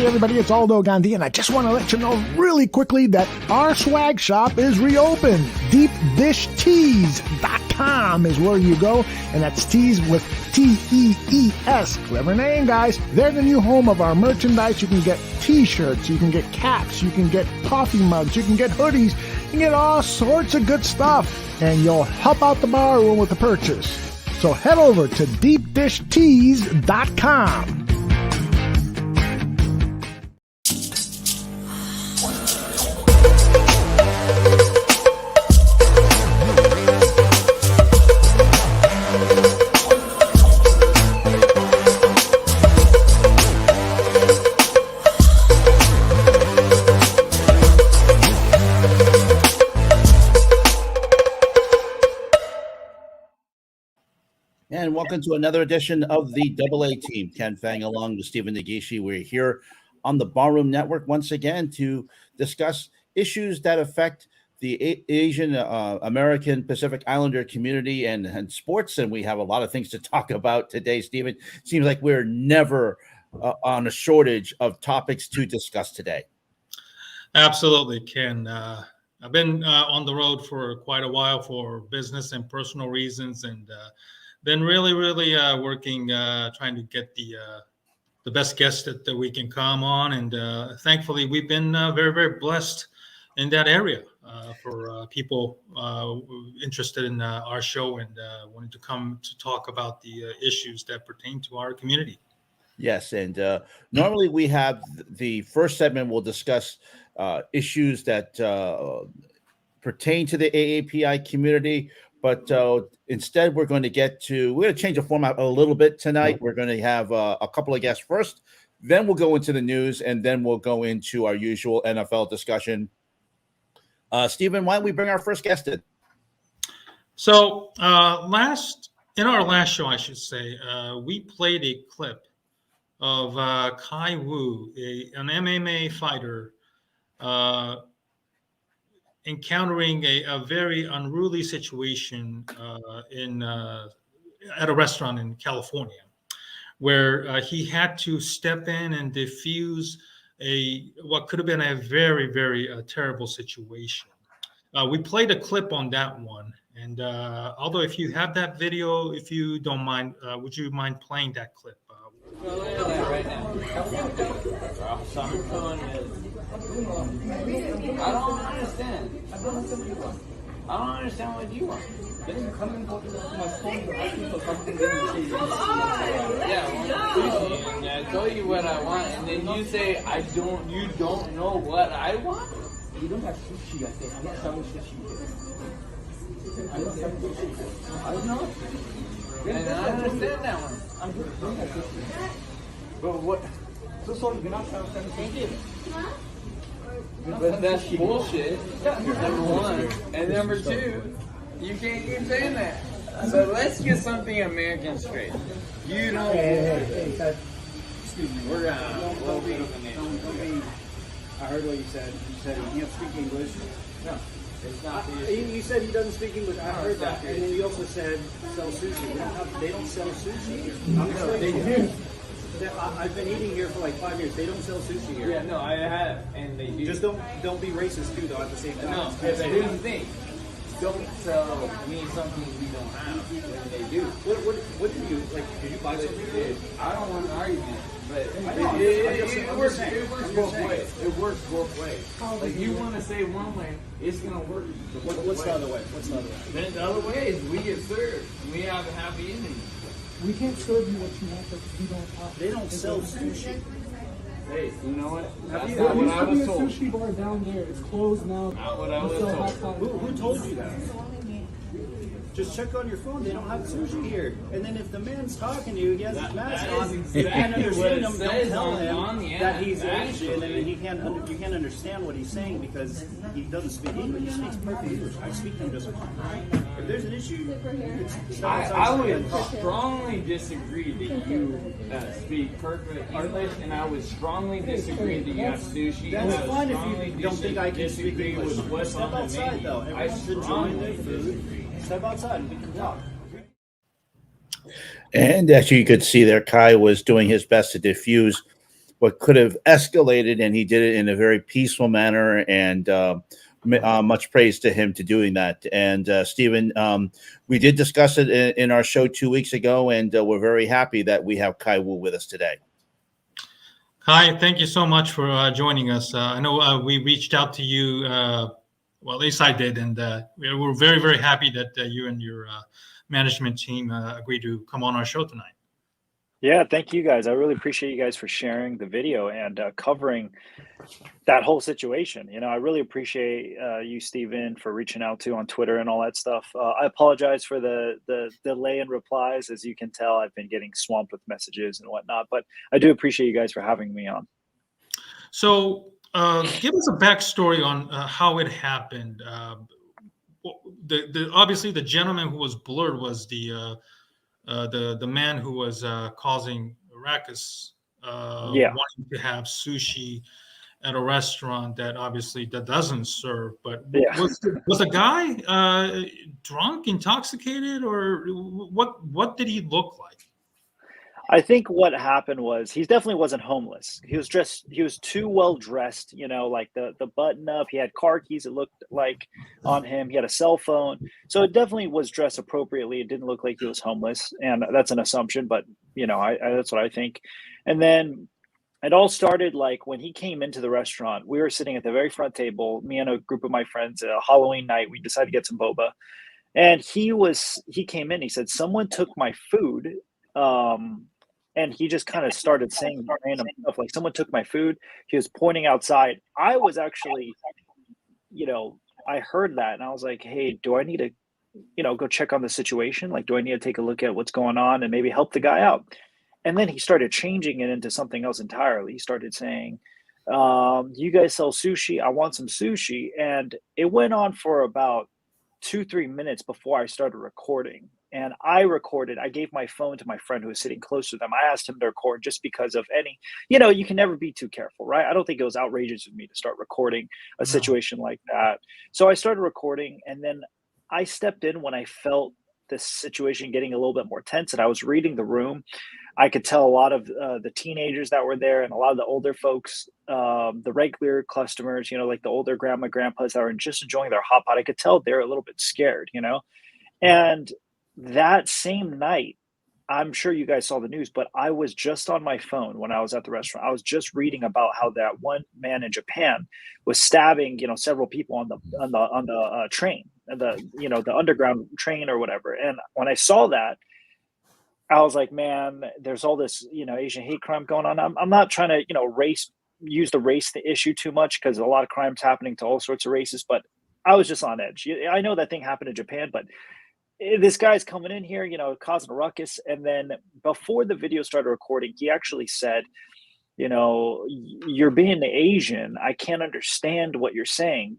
Hey everybody, it's Aldo Gandhi, and I just want to let you know really quickly that our swag shop is reopened. DeepDishTees.com is where you go, and that's tees with T-E-E-S. Clever name, guys. They're the new home of our merchandise. You can get t-shirts, you can get caps, you can get coffee mugs, you can get hoodies, you can get all sorts of good stuff, and you'll help out the bar room with the purchase. So head over to DeepDishTees.com. And welcome to another edition of the AA Team. Ken Fang along with Stephen Nagishi. We're here on the Barroom Network once again to discuss issues that affect the Asian American Pacific Islander community and sports. And we have a lot of things to talk about today, Stephen. Seems like we're never on a shortage of topics to discuss today. Absolutely, Ken. I've been on the road for quite a while for business and personal reasons, and been really working, trying to get the best guests that we can come on. And thankfully, we've been very blessed in that area for people interested in our show and wanting to come to talk about the issues that pertain to our community. Yes, and normally we have the first segment. We'll discuss issues that pertain to the AAPI community. But instead, we're going to change the format a little bit tonight. We're going to have a couple of guests first, then we'll go into the news, and then we'll go into our usual NFL discussion. Stephen, why don't we bring our first guest in? So in our last show, I should say, we played a clip of Khai Wu, an MMA fighter, encountering a very unruly situation at a restaurant in California, where he had to step in and defuse what could have been a very terrible situation. We played a clip on that one, and although if you have that video, if you don't mind, would you mind playing that clip? Right now. I don't understand. I don't understand what you want. Then you come and go to my phone and ask me for something. Yeah, sushi, and I tell you what I want, and then you say you don't know what I want. You don't have sushi. I say I'm not selling sushi here. I'm not selling sushi. I know. And I understand that one. I'm just doing that sushi. But what? So you're not selling sushi. But that's bullshit, number one. And number two, you can't keep saying that. So let's get something American straight. You know. Hey, excuse me. We're I heard what you said. You said you don't speak English. No, it's not the issue. You said he doesn't speak English. I heard that. And then you also said sell sushi. They don't sell sushi. No, they do. I've been eating here for like 5 years. They don't sell sushi here. Yeah, no, I have, and they do. Just don't be racist too, though. At the same time. No, but here's the thing: don't sell me something we don't have when they do. What did you like? Did you buy something? I don't want an argument, but it works both ways. It works both ways. Like you want to say one way, it's gonna work. What's the other way? Then the other way is we get served. And we have a happy ending. We can't serve you what you want because we don't have. They don't sell sushi. Hey, you know what? That's There not what used I to be was a told. sushi bar down there. It's closed now. Not what I was Sell told. hot dogs. Who told you that? Just check on your phone. They don't have sushi here. And then if the man's talking to you, he has his mask on. You can't understand him. Don't tell him that he's Asian and you can't understand what he's saying because he doesn't speak English. He speaks perfect English. I speak them just fine. If there's an issue, I would strongly disagree that you speak perfect English, and I would strongly disagree that you have sushi. That's fine if you don't think I can speak disagree English. with what's Step on the outside menu. though. I Everyone's enjoying strongly their food. disagree. Step outside and we can talk. And as you could see there, Khai was doing his best to diffuse what could have escalated, and he did it in a very peaceful manner. And much praise to him to doing that. And Stephen, we did discuss it in our show 2 weeks ago, and we're very happy that we have Khai Wu with us today. Hi, thank you so much for joining us. I know we reached out to you, well, at least I did, and we're very, very happy that you and your management team agreed to come on our show tonight. Yeah, thank you guys. I really appreciate you guys for sharing the video and covering that whole situation. I really appreciate you, Stephen, for reaching out to on Twitter and all that stuff. I apologize for the delay in replies. As you can tell, I've been getting swamped with messages and whatnot, but I do appreciate you guys for having me on. So give us a backstory on how it happened. Obviously, the gentleman who was blurred was the man who was causing a ruckus, wanting to have sushi at a restaurant that obviously that doesn't serve. But was the guy drunk, intoxicated, or what did he look like? I think what happened was he definitely wasn't homeless. He was too well dressed, like the button up. He had car keys, it looked like, on him. He had a cell phone. So it definitely was dressed appropriately. It didn't look like he was homeless. And that's an assumption, but that's what I think. And then it all started like when he came into the restaurant. We were sitting at the very front table, me and a group of my friends, Halloween night. We decided to get some boba. And he came in, he said, "Someone took my food." And he just kind of started saying random stuff like, "Someone took my food." He was pointing outside. I was actually, I heard that and I was like, "Hey, do I need to, go check on the situation? Like, do I need to take a look at what's going on and maybe help the guy out?" And then he started changing it into something else entirely. He started saying, "You guys sell sushi? I want some sushi." And it went on for about 2-3 minutes before I started recording. And I gave my phone to my friend who was sitting close to them. I asked him to record just because of you can never be too careful, right? I don't think it was outrageous of me to start recording a situation like that. So I started recording, and then I stepped in when I felt the situation getting a little bit more tense, and I was reading the room. I could tell a lot of the teenagers that were there and a lot of the older folks, the regular customers, like the older grandpas that were just enjoying their hot pot. I could tell they're a little bit scared, And that same night, I'm sure you guys saw the news, but I was just on my phone when I was at the restaurant. I was just reading about how that one man in Japan was stabbing, several people on the train, the underground train or whatever. And when I saw that, I was like, man, there's all this, Asian hate crime going on. I'm not trying to, use the race issue too much, because a lot of crimes happening to all sorts of races, but I was just on edge. I know that thing happened in Japan, but this guy's coming in here, causing a ruckus. And then before the video started recording, he actually said, "You're being Asian. I can't understand what you're saying.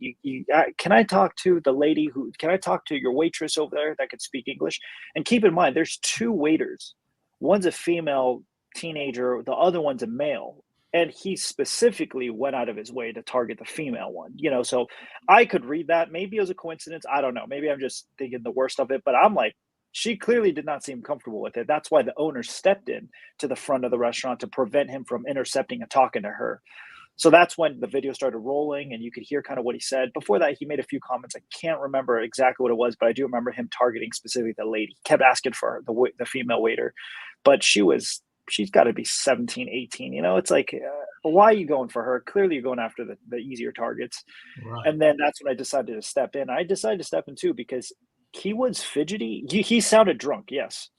Can I talk to the lady can I talk to your waitress over there that could speak English?" And keep in mind, there's 2 waiters. One's a female teenager. The other one's a male. And he specifically went out of his way to target the female one, so I could read that. Maybe it was a coincidence. I don't know. Maybe I'm just thinking the worst of it, but I'm like, she clearly did not seem comfortable with it. That's why the owner stepped in to the front of the restaurant to prevent him from intercepting and talking to her. So that's when the video started rolling, and you could hear kind of what he said. Before that, he made a few comments. I can't remember exactly what it was, but I do remember him targeting specifically the lady. He kept asking for the female waiter, but she's got to be 17, 18. It's like, why are you going for her? Clearly you're going after the easier targets. Right. And then that's when I decided to step in. I decided to step in too, because he was fidgety. He sounded drunk, yes.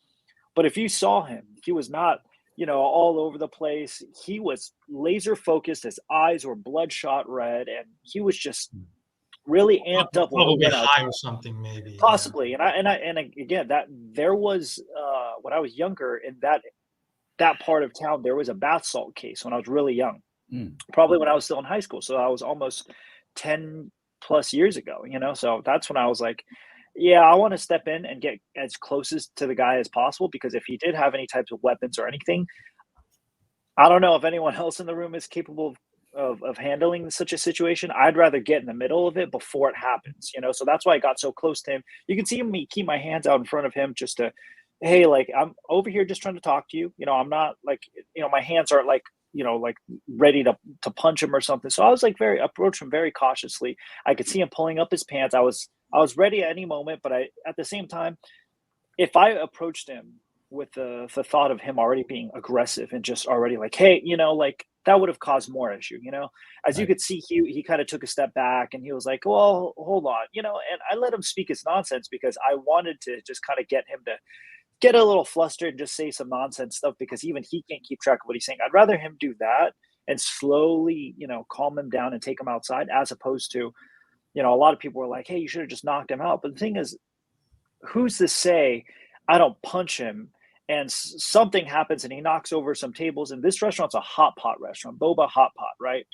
But if you saw him, he was not, all over the place. He was laser focused. His eyes were bloodshot red, and he was just really amped up. Probably high or something, maybe. Possibly. Yeah. And again, that there was, when I was younger, in that part of town, there was a bath salt case when I was really young, probably when I was still in high school. So I was almost 10 plus years ago, so that's when I was like, yeah, I want to step in and get as closest to the guy as possible, because if he did have any types of weapons or anything, I don't know if anyone else in the room is capable of handling such a situation. I'd rather get in the middle of it before it happens, so that's why I got so close to him. You can see me keep my hands out in front of him just to, hey, like, I'm over here just trying to talk to you. I'm not like, my hands aren't like like ready to punch him or something. So I was like approach him very cautiously. I could see him pulling up his pants. I was ready at any moment, but at the same time, if I approached him with the thought of him already being aggressive and just already like, hey, like that would have caused more issue, as you could see, he kind of took a step back and he was like, well, hold on, and I let him speak his nonsense because I wanted to just kind of get him to get a little flustered and just say some nonsense stuff because even he can't keep track of what he's saying. I'd rather him do that and slowly, calm him down and take him outside as opposed to, a lot of people were like, hey, you should have just knocked him out. But the thing is, who's to say I don't punch him and something happens and he knocks over some tables? And this restaurant's a hot pot restaurant, boba hot pot, right?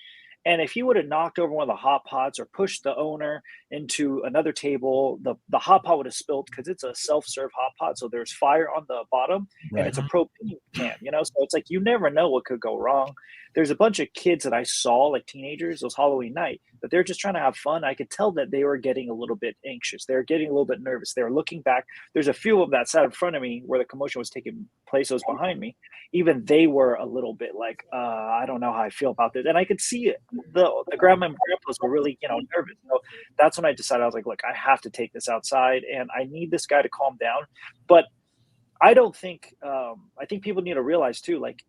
And if he would have knocked over one of the hot pots or pushed the owner into another table, the hot pot would have spilled because it's a self-serve hot pot. So there's fire on the bottom and it's a propane can, so it's like you never know what could go wrong. There's a bunch of kids that I saw, like teenagers, it was Halloween night, that they're just trying to have fun. I could tell that they were getting a little bit anxious. They were getting a little bit nervous. They were looking back. There's a few of them that sat in front of me where the commotion was taking place. It was behind me. Even they were a little bit like, I don't know how I feel about this. And I could see it. The grandma and grandpas were really, nervous. So that's when I decided, I was like, look, I have to take this outside and I need this guy to calm down. But I don't think, I think people need to realize too, like,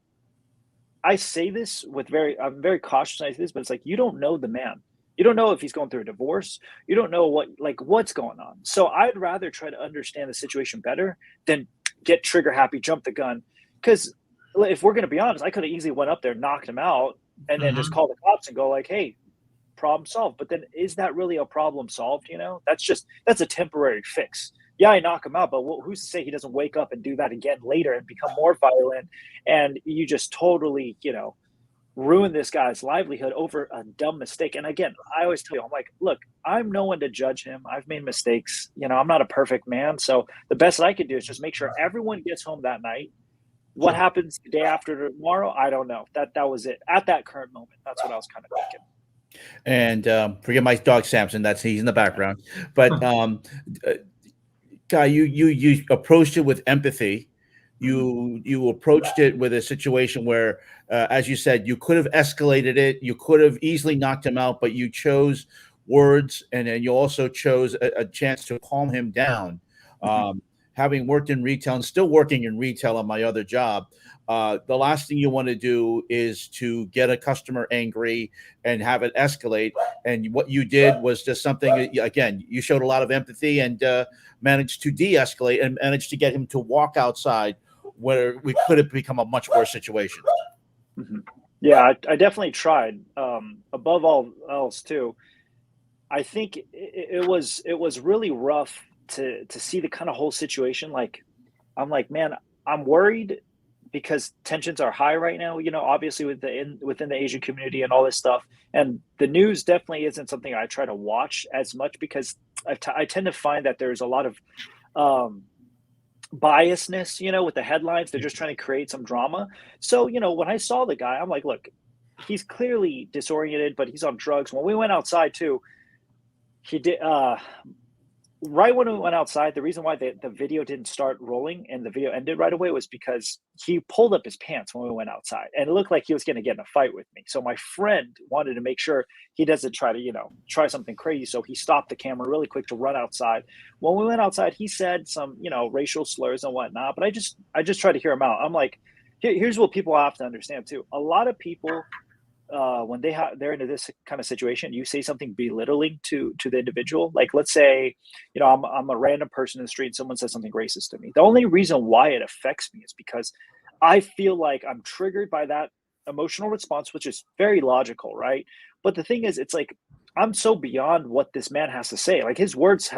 I say this I'm very cautious when I say this, but it's like, you don't know the man. You don't know if he's going through a divorce. You don't know what's going on. So I'd rather try to understand the situation better than get trigger happy, jump the gun. Because if we're going to be honest, I could have easily went up there, knocked him out, and then just call the cops and go like, hey, problem solved. But then is that really a problem solved? That's a temporary fix. Yeah, I knock him out, but who's to say he doesn't wake up and do that again later and become more violent? And you just totally, ruin this guy's livelihood over a dumb mistake. And again, I always tell you, I'm like, look, I'm no one to judge him. I've made mistakes. I'm not a perfect man. So the best that I could do is just make sure everyone gets home that night. What happens the day after tomorrow? I don't know. That was it. At that current moment, that's what I was kind of thinking. And forget my dog Samson. He's in the background. But Guy, you approached it with empathy. You approached it with a situation where, as you said, you could have escalated it. You could have easily knocked him out, but you chose words, and then you also chose a chance to calm him down. Having worked in retail and still working in retail on my other job, the last thing you want to do is to get a customer angry and have it escalate. And what you did was just something, again, you showed a lot of empathy and managed to de-escalate and managed to get him to walk outside where we could have become a much worse situation. Yeah, I definitely tried. Above all else too, I think it was really rough to see the kind of whole situation. Like, I'm like, man, I'm worried because tensions are high right now, obviously within the Asian community and all this stuff. And the news definitely isn't something I try to watch as much because I tend to find that there's a lot of biasness, with the headlines. They're just trying to create some drama. So, when I saw the guy, I'm like, look, he's clearly disoriented, but he's on drugs. When we went outside too, he did, right when we went outside, the reason why the video didn't start rolling and the video ended right away was because he pulled up his pants when we went outside and it looked like he was going to get in a fight with me. So my friend wanted to make sure he doesn't try to, try something crazy. So he stopped the camera really quick to run outside. When we went outside, he said some, racial slurs and whatnot, but I just tried to hear him out. I'm like, here's what people have to understand too. A lot of people, when they're into this kind of situation, you say something belittling to the individual. Like, let's say, I'm a random person in the street and someone says something racist to me. The only reason why it affects me is because I feel like I'm triggered by that emotional response, which is very logical, right? But the thing is, it's like, I'm so beyond what this man has to say. Like, his words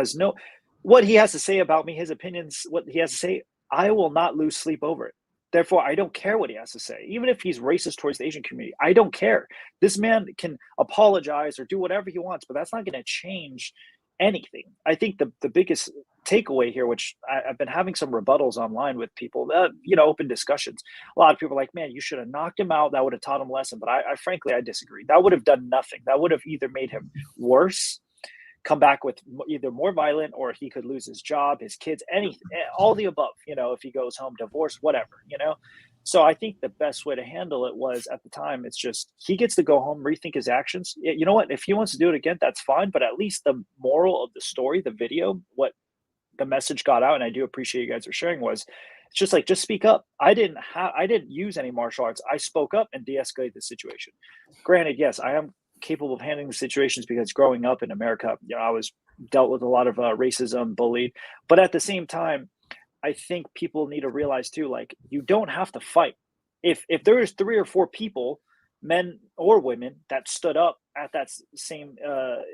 what he has to say about me, his opinions, what he has to say, I will not lose sleep over it. Therefore, I don't care what he has to say. Even if he's racist towards the Asian community, I don't care. This man can apologize or do whatever he wants, but that's not going to change anything. I think the biggest takeaway here, which I've been having some rebuttals online with people, open discussions. A lot of people are like, man, you should have knocked him out. That would have taught him a lesson. But I frankly, I disagree. That would have done nothing. That would have either made him worse, come back with either more violent, or he could lose his job, his kids, anything, all the above, if he goes home, divorce, whatever, So I think the best way to handle it was at the time, it's just he gets to go home, rethink his actions. You know what? If he wants to do it again, that's fine. But at least the moral of the story, the video, what the message got out, and I do appreciate you guys are sharing, was it's just like, just speak up. I didn't use any martial arts. I spoke up and de-escalated the situation. Granted, yes, I am capable of handling the situations because growing up in America, I was dealt with a lot of racism, bullied. But at the same time, I think people need to realize too, like, you don't have to fight. If there is 3 or 4 people, men or women, that stood up at that same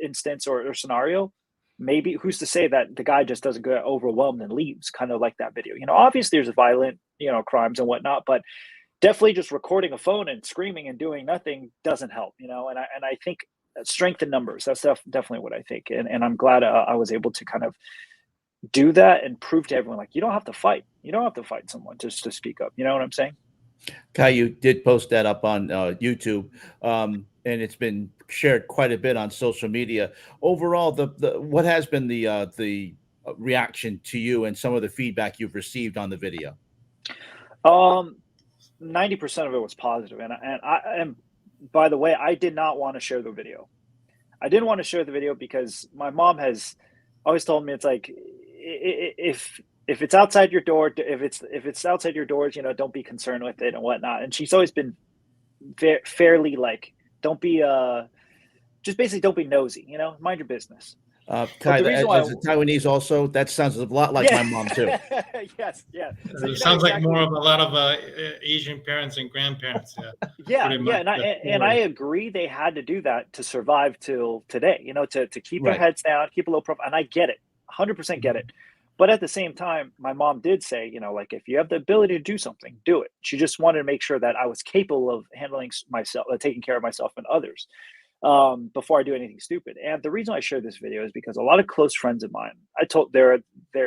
instance or scenario, maybe who's to say that the guy just doesn't get overwhelmed and leaves, kind of like that video. Obviously there's violent, crimes and whatnot, but definitely just recording a phone and screaming and doing nothing doesn't help. And I think strength in numbers. That's definitely what I think, and I'm glad I was able to kind of do that and prove to everyone, like, you don't have to fight. You don't have to fight someone just to speak up. You know what I'm saying? Kai, you did post that up on YouTube, and it's been shared quite a bit on social media. Overall, the what has been the reaction to you and some of the feedback you've received on the video? 90% of it was positive, and by the way, I did not want to share the video. I didn't want to share the video because my mom has always told me, it's like, if it's outside your door, if it's outside your doors, don't be concerned with it and whatnot. And she's always been fairly like, don't be just basically don't be nosy, mind your business. Kai, as a Taiwanese also, that sounds a lot like my mom too. Yes, yeah. So it sounds exactly like more of a lot of Asian parents and grandparents. Yeah, and I agree. They had to do that to survive till today. To keep their heads down, keep a low profile, and I get it, 100% get it. But at the same time, my mom did say, like, if you have the ability to do something, do it. She just wanted to make sure that I was capable of handling myself, taking care of myself and others, before I do anything stupid. And the reason I shared this video is because a lot of close friends of mine, I told they're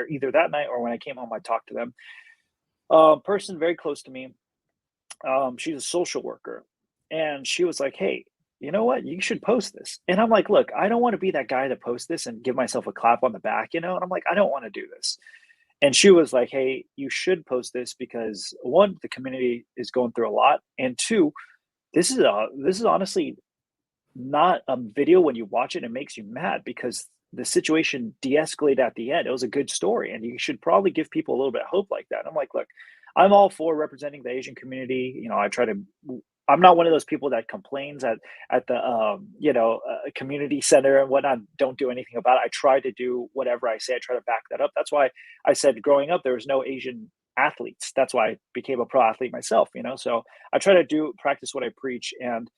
either that night or when I came home, I talked to them. Person very close to me, she's a social worker, and she was like, hey, you know what? You should post this. And I'm like, look, I don't want to be that guy to post this and give myself a clap on the back, and I'm like, I don't want to do this. And she was like, hey, you should post this because, one, the community is going through a lot, and two, this is honestly not a video when you watch it, it makes you mad because the situation de-escalated at the end. It was a good story, and you should probably give people a little bit of hope like that. And I'm like, look, I'm all for representing the Asian community. I'm not one of those people that complains at the community center and whatnot, don't do anything about it. I try to do whatever I say. I try to back that up. That's why I said growing up there was no Asian athletes. That's why I became a pro athlete myself. So I try to practice what I preach, and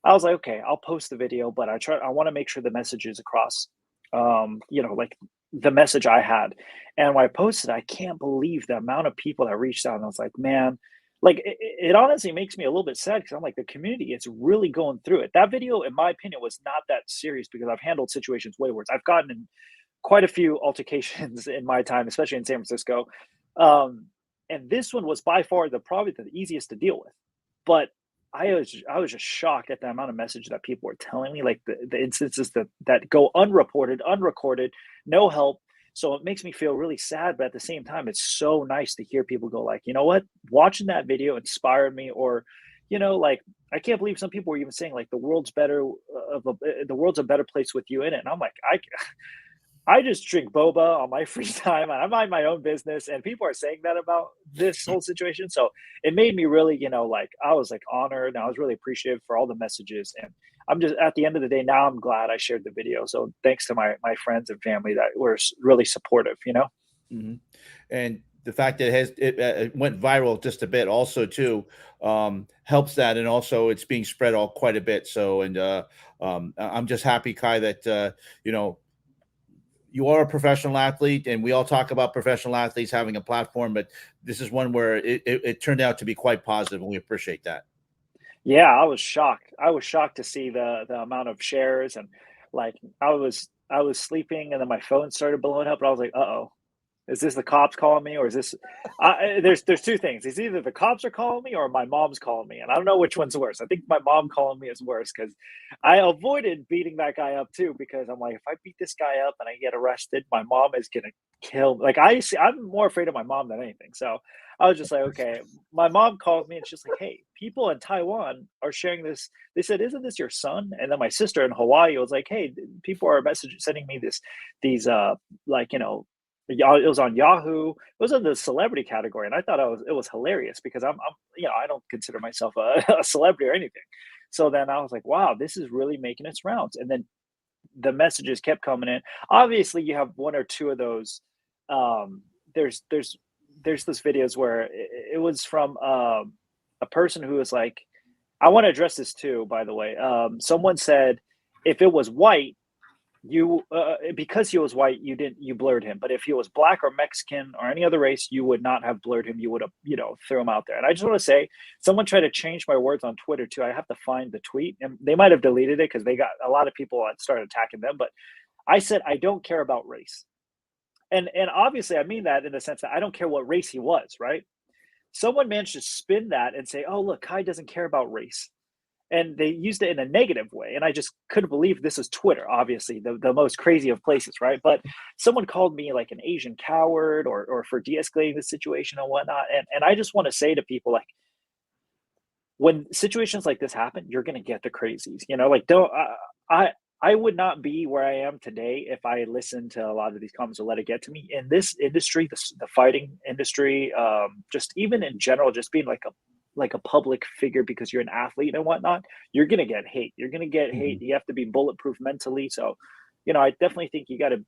I was like, okay, I'll post the video, but I want to make sure the message is across. Like the message I had. And when I posted, I can't believe the amount of people that reached out. And I was like, man, like it honestly makes me a little bit sad because I'm like, the community, it's really going through it. That video, in my opinion, was not that serious because I've handled situations way worse. I've gotten in quite a few altercations in my time, especially in San Francisco. And this one was by far probably the easiest to deal with. But I was just shocked at the amount of message that people were telling me, like the instances that go unreported, unrecorded, no help. So it makes me feel really sad, but at the same time, it's so nice to hear people go like, you know what, watching that video inspired me, or, like, I can't believe some people were even saying like the world's a better place with you in it. And I'm like, I just drink boba on my free time, and I mind my own business, and people are saying that about this whole situation. So it made me really, like, I was like honored, and I was really appreciative for all the messages. And I'm just, at the end of the day, now I'm glad I shared the video. So thanks to my friends and family that were really supportive, Mm-hmm. And the fact that it went viral just a bit also too helps that, and also it's being spread quite a bit. So, and I'm just happy, Kai, that you are a professional athlete, and we all talk about professional athletes having a platform, but this is one where it turned out to be quite positive, and we appreciate that. Yeah, I was shocked. I was shocked to see the amount of shares, and like I was sleeping, and then my phone started blowing up, and I was like, uh-oh. Is this the cops calling me, or is this? There's two things. It's either the cops are calling me or my mom's calling me, and I don't know which one's worse. I think my mom calling me is worse because I avoided beating that guy up too, because I'm like, if I beat this guy up and I get arrested, my mom is gonna kill. Like I'm more afraid of my mom than anything. So I was just like, okay. My mom called me and she's like, hey, people in Taiwan are sharing this. They said, isn't this your son? And then my sister in Hawaii was like, hey, people are sending me these like, you know, it was on Yahoo. It was in the celebrity category, and I thought it was hilarious because I'm you know, I don't consider myself a celebrity or anything. So then I was like, wow, this is really making its rounds. And then the messages kept coming in. Obviously, you have one or two of those. There's those videos where it was from a person who was like, I want to address this too, by the way. Someone said if it was white, you because he was white, you blurred him, but if he was black or Mexican or any other race, you would not have blurred him. You would have, you know, threw him out there. And I just want to say, someone tried to change my words on Twitter too. I have to find the tweet, and they might have deleted it because they got a lot of people that started attacking them. But I said I don't care about race, and obviously I mean that in the sense that I don't care what race he was. Right? Someone managed to spin that and say, "Oh, look, Khai doesn't care about race." And they used it in a negative way. And I just couldn't believe this is Twitter, obviously, the most crazy of places, right? But someone called me like an Asian coward or for de-escalating the situation and whatnot. And I just want to say to people, like, when situations like this happen, you're going to get the crazies, you know, like I would not be where I am today if I listened to a lot of these comments or let it get to me. In this industry, the fighting industry, just even in general, just being like a public figure because you're an athlete and whatnot, you're going to get hate. You're going to get hate. You have to be bulletproof mentally. So, you know, I definitely think you got to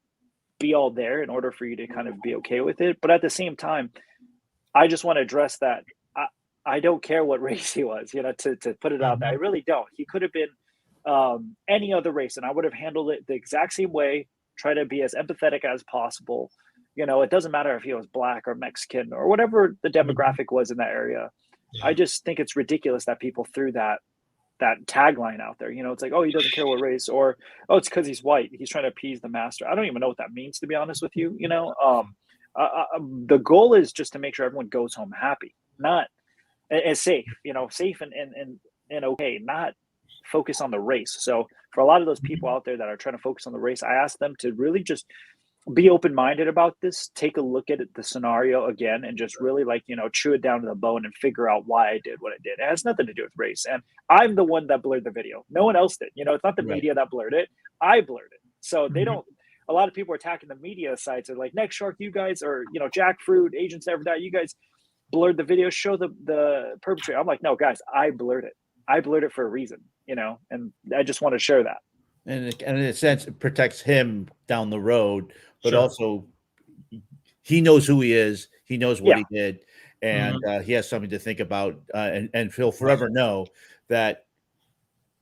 be all there in order for you to kind of be okay with it. But at the same time, I just want to address that. I don't care what race he was, you know, to put it out there. I really don't. He could have been any other race, and I would have handled it the exact same way, try to be as empathetic as possible. You know, it doesn't matter if he was black or Mexican or whatever the demographic was in that area. Yeah. I just think it's ridiculous that people threw that tagline out there. You know, it's like, oh, he doesn't care what race, or oh, it's because he's white. He's trying to appease the master. I don't even know what that means, to be honest with you. You know, the goal is just to make sure everyone goes home happy, not as safe. You know, safe and okay, not focus on the race. So for a lot of those people out there that are trying to focus on the race, I ask them to really just be open-minded about this, take a look at the scenario again, and just really, like, you know, chew it down to the bone and figure out why I did what I did. It has nothing to do with race. And I'm the one that blurred the video. No one else did. You know, it's not the media that blurred it. I blurred it. So they don't, a lot of people are attacking the media sites. They're like, Next Shark, you guys, or, you know, Jackfruit, Agents Never Die, you guys blurred the video, show the perpetrator. I'm like, no, guys, I blurred it. I blurred it for a reason, you know, and I just want to share that. And in a sense, it protects him down the road, but also he knows who he is. He knows what he did, and he has something to think about. And he'll forever know that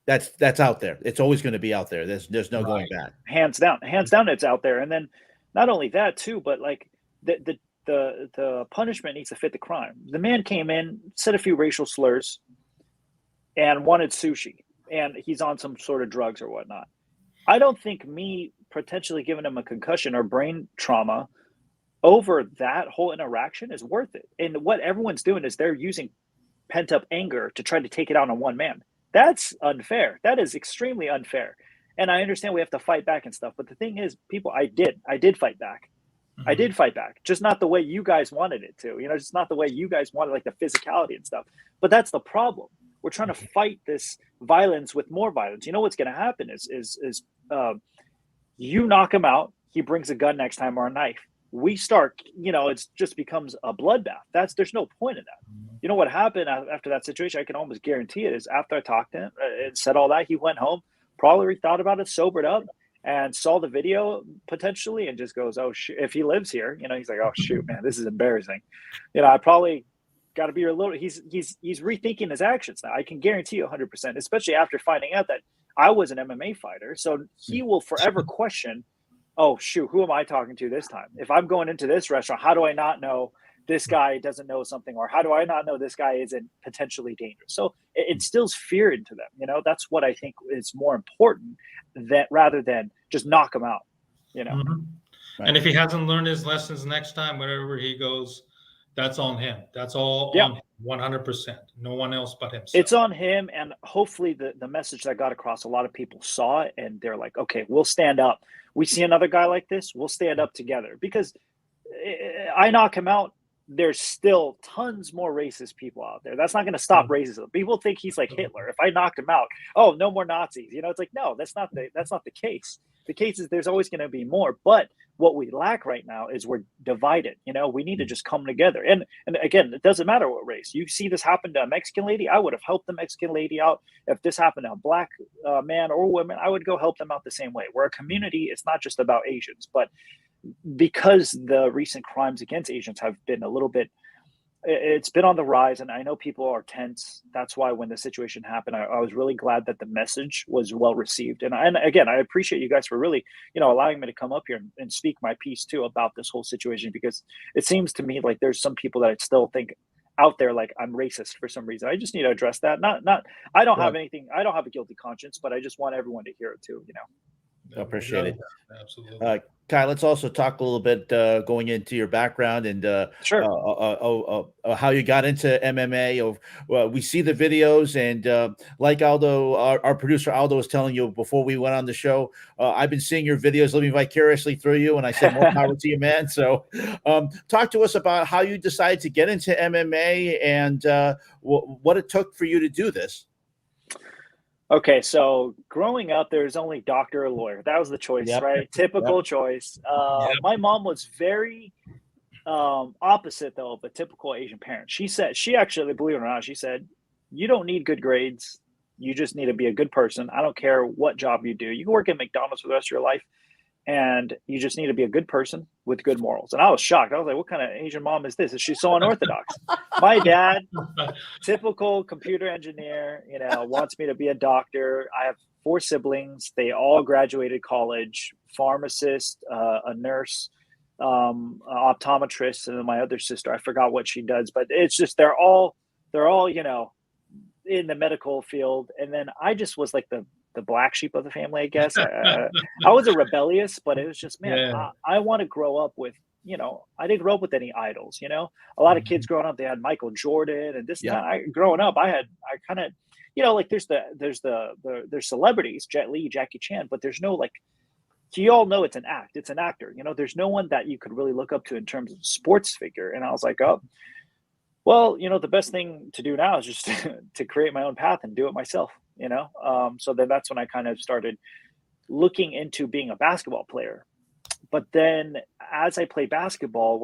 that's out there. It's always going to be out there. There's no going back. Hands down, it's out there. And then not only that too, but like the punishment needs to fit the crime. The man came in, said a few racial slurs, and wanted sushi, and he's on some sort of drugs or whatnot. I don't think me potentially giving him a concussion or brain trauma over that whole interaction is worth it. And what everyone's doing is they're using pent-up anger to try to take it out on one man. That's unfair. That is extremely unfair. And I understand we have to fight back and stuff, but the thing is, people, I did fight back. I did fight back, just not the way you guys wanted it to, you know, just not the way you guys wanted, like the physicality and stuff. But that's the problem. We're trying to fight this violence with more violence. You know what's going to happen is you knock him out, he brings a gun next time or a knife. We start, you know, it just becomes a bloodbath. There's no point in that. You know what happened after that situation? I can almost guarantee it is after I talked to him and said all that, he went home, probably thought about it, sobered up, and saw the video potentially, and just goes, "Oh shoot!" If he lives here, you know, he's like, "Oh shoot, man, this is embarrassing." You know, I probably got to be a little. He's rethinking his actions now. I can guarantee you 100%, especially after finding out that I was an MMA fighter. So he will forever question, oh shoot, who am I talking to this time? If I'm going into this restaurant, how do I not know this guy doesn't know something, or how do I not know this guy isn't potentially dangerous? So it instills fear into them. You know, that's what I think is more important, that rather than just knock them out. You know. Right. And if he hasn't learned his lessons next time, wherever he goes, that's on him. That's all Yeah. on him, 100%. No one else but himself. It's on him, and hopefully the message that got across, a lot of people saw it, and they're like, okay, we'll stand up. We see another guy like this, we'll stand up together. Because I knock him out, there's still tons more racist people out there. That's not going to stop racism. People think he's like Hitler. If I knocked him out, oh, no more Nazis. You know, it's like, no, that's not the case. The case is there's always going to be more. But what we lack right now is we're divided. You know, we need to just come together. And again, it doesn't matter what race. You see this happen to a Mexican lady, I would have helped the Mexican lady out. If this happened to a black man or woman, I would go help them out the same way. We're a community. It's not just about Asians, but because the recent crimes against Asians have been a little bit, it's been on the rise, and I know people are tense. That's why when the situation happened, I was really glad that the message was well received. And again, I appreciate you guys for really, allowing me to come up here and speak my piece too about this whole situation, because it seems to me like there's some people that I still think out there like I'm racist for some reason. I just need to address that. I don't have anything. I don't have a guilty conscience, but I just want everyone to hear it too. I appreciate it. Absolutely. Kai, let's also talk a little bit going into your background and Sure. How you got into MMA. We see the videos, and like Aldo, our producer Aldo was telling you before we went on the show, I've been seeing your videos living vicariously through you, and I said more power to you, man. So talk to us about how you decided to get into MMA and what it took for you to do this. Okay, so growing up, there's only doctor or lawyer. That was the choice, right? Typical choice. My mom was very opposite, though, of a typical Asian parent. She actually, believe it or not, she said, you don't need good grades. You just need to be a good person. I don't care what job you do. You can work at McDonald's for the rest of your life, and you just need to be a good person with good morals. And I was shocked. I was like, what kind of Asian mom is this? Is she so unorthodox? My dad, typical computer engineer, wants me to be a doctor. I have 4 siblings. They all graduated college, pharmacist, a nurse, optometrist, and then my other sister, I forgot what she does, but it's just, they're all, in the medical field. And then I just was like the black sheep of the family, I guess. I was a rebellious, but it was just, man, I want to grow up with, I didn't grow up with any idols, a lot of kids growing up, they had Michael Jordan and this, growing up, I kind of, like there's celebrities, Jet Li, Jackie Chan, but there's no, like, you all know it's an act, it's an actor, there's no one that you could really look up to in terms of sports figure. And I was like, oh, well, the best thing to do now is just to create my own path and do it myself. So then that's when I kind of started looking into being a basketball player. But then as I play basketball,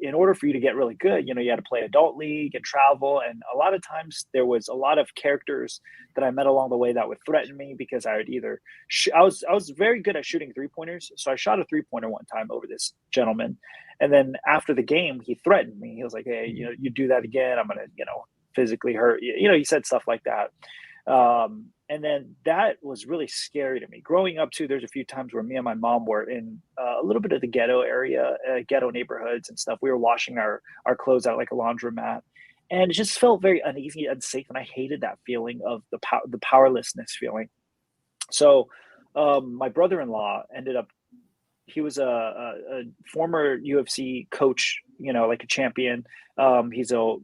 in order for you to get really good, you had to play adult league and travel. And a lot of times there was a lot of characters that I met along the way that would threaten me, because I would either, I was very good at shooting 3-pointers. So I shot a 3-pointer one time over this gentleman. And then after the game, he threatened me. He was like, hey, you do that again, I'm going to, physically hurt you. He said stuff like that. And then that was really scary to me. Growing up too, there's a few times where me and my mom were in a little bit of the ghetto area, ghetto neighborhoods and stuff. We were washing our clothes out like a laundromat, and it just felt very uneasy, unsafe, and I hated that feeling of the powerlessness feeling. So my brother-in-law ended up, he was a former UFC coach, like a champion. He's a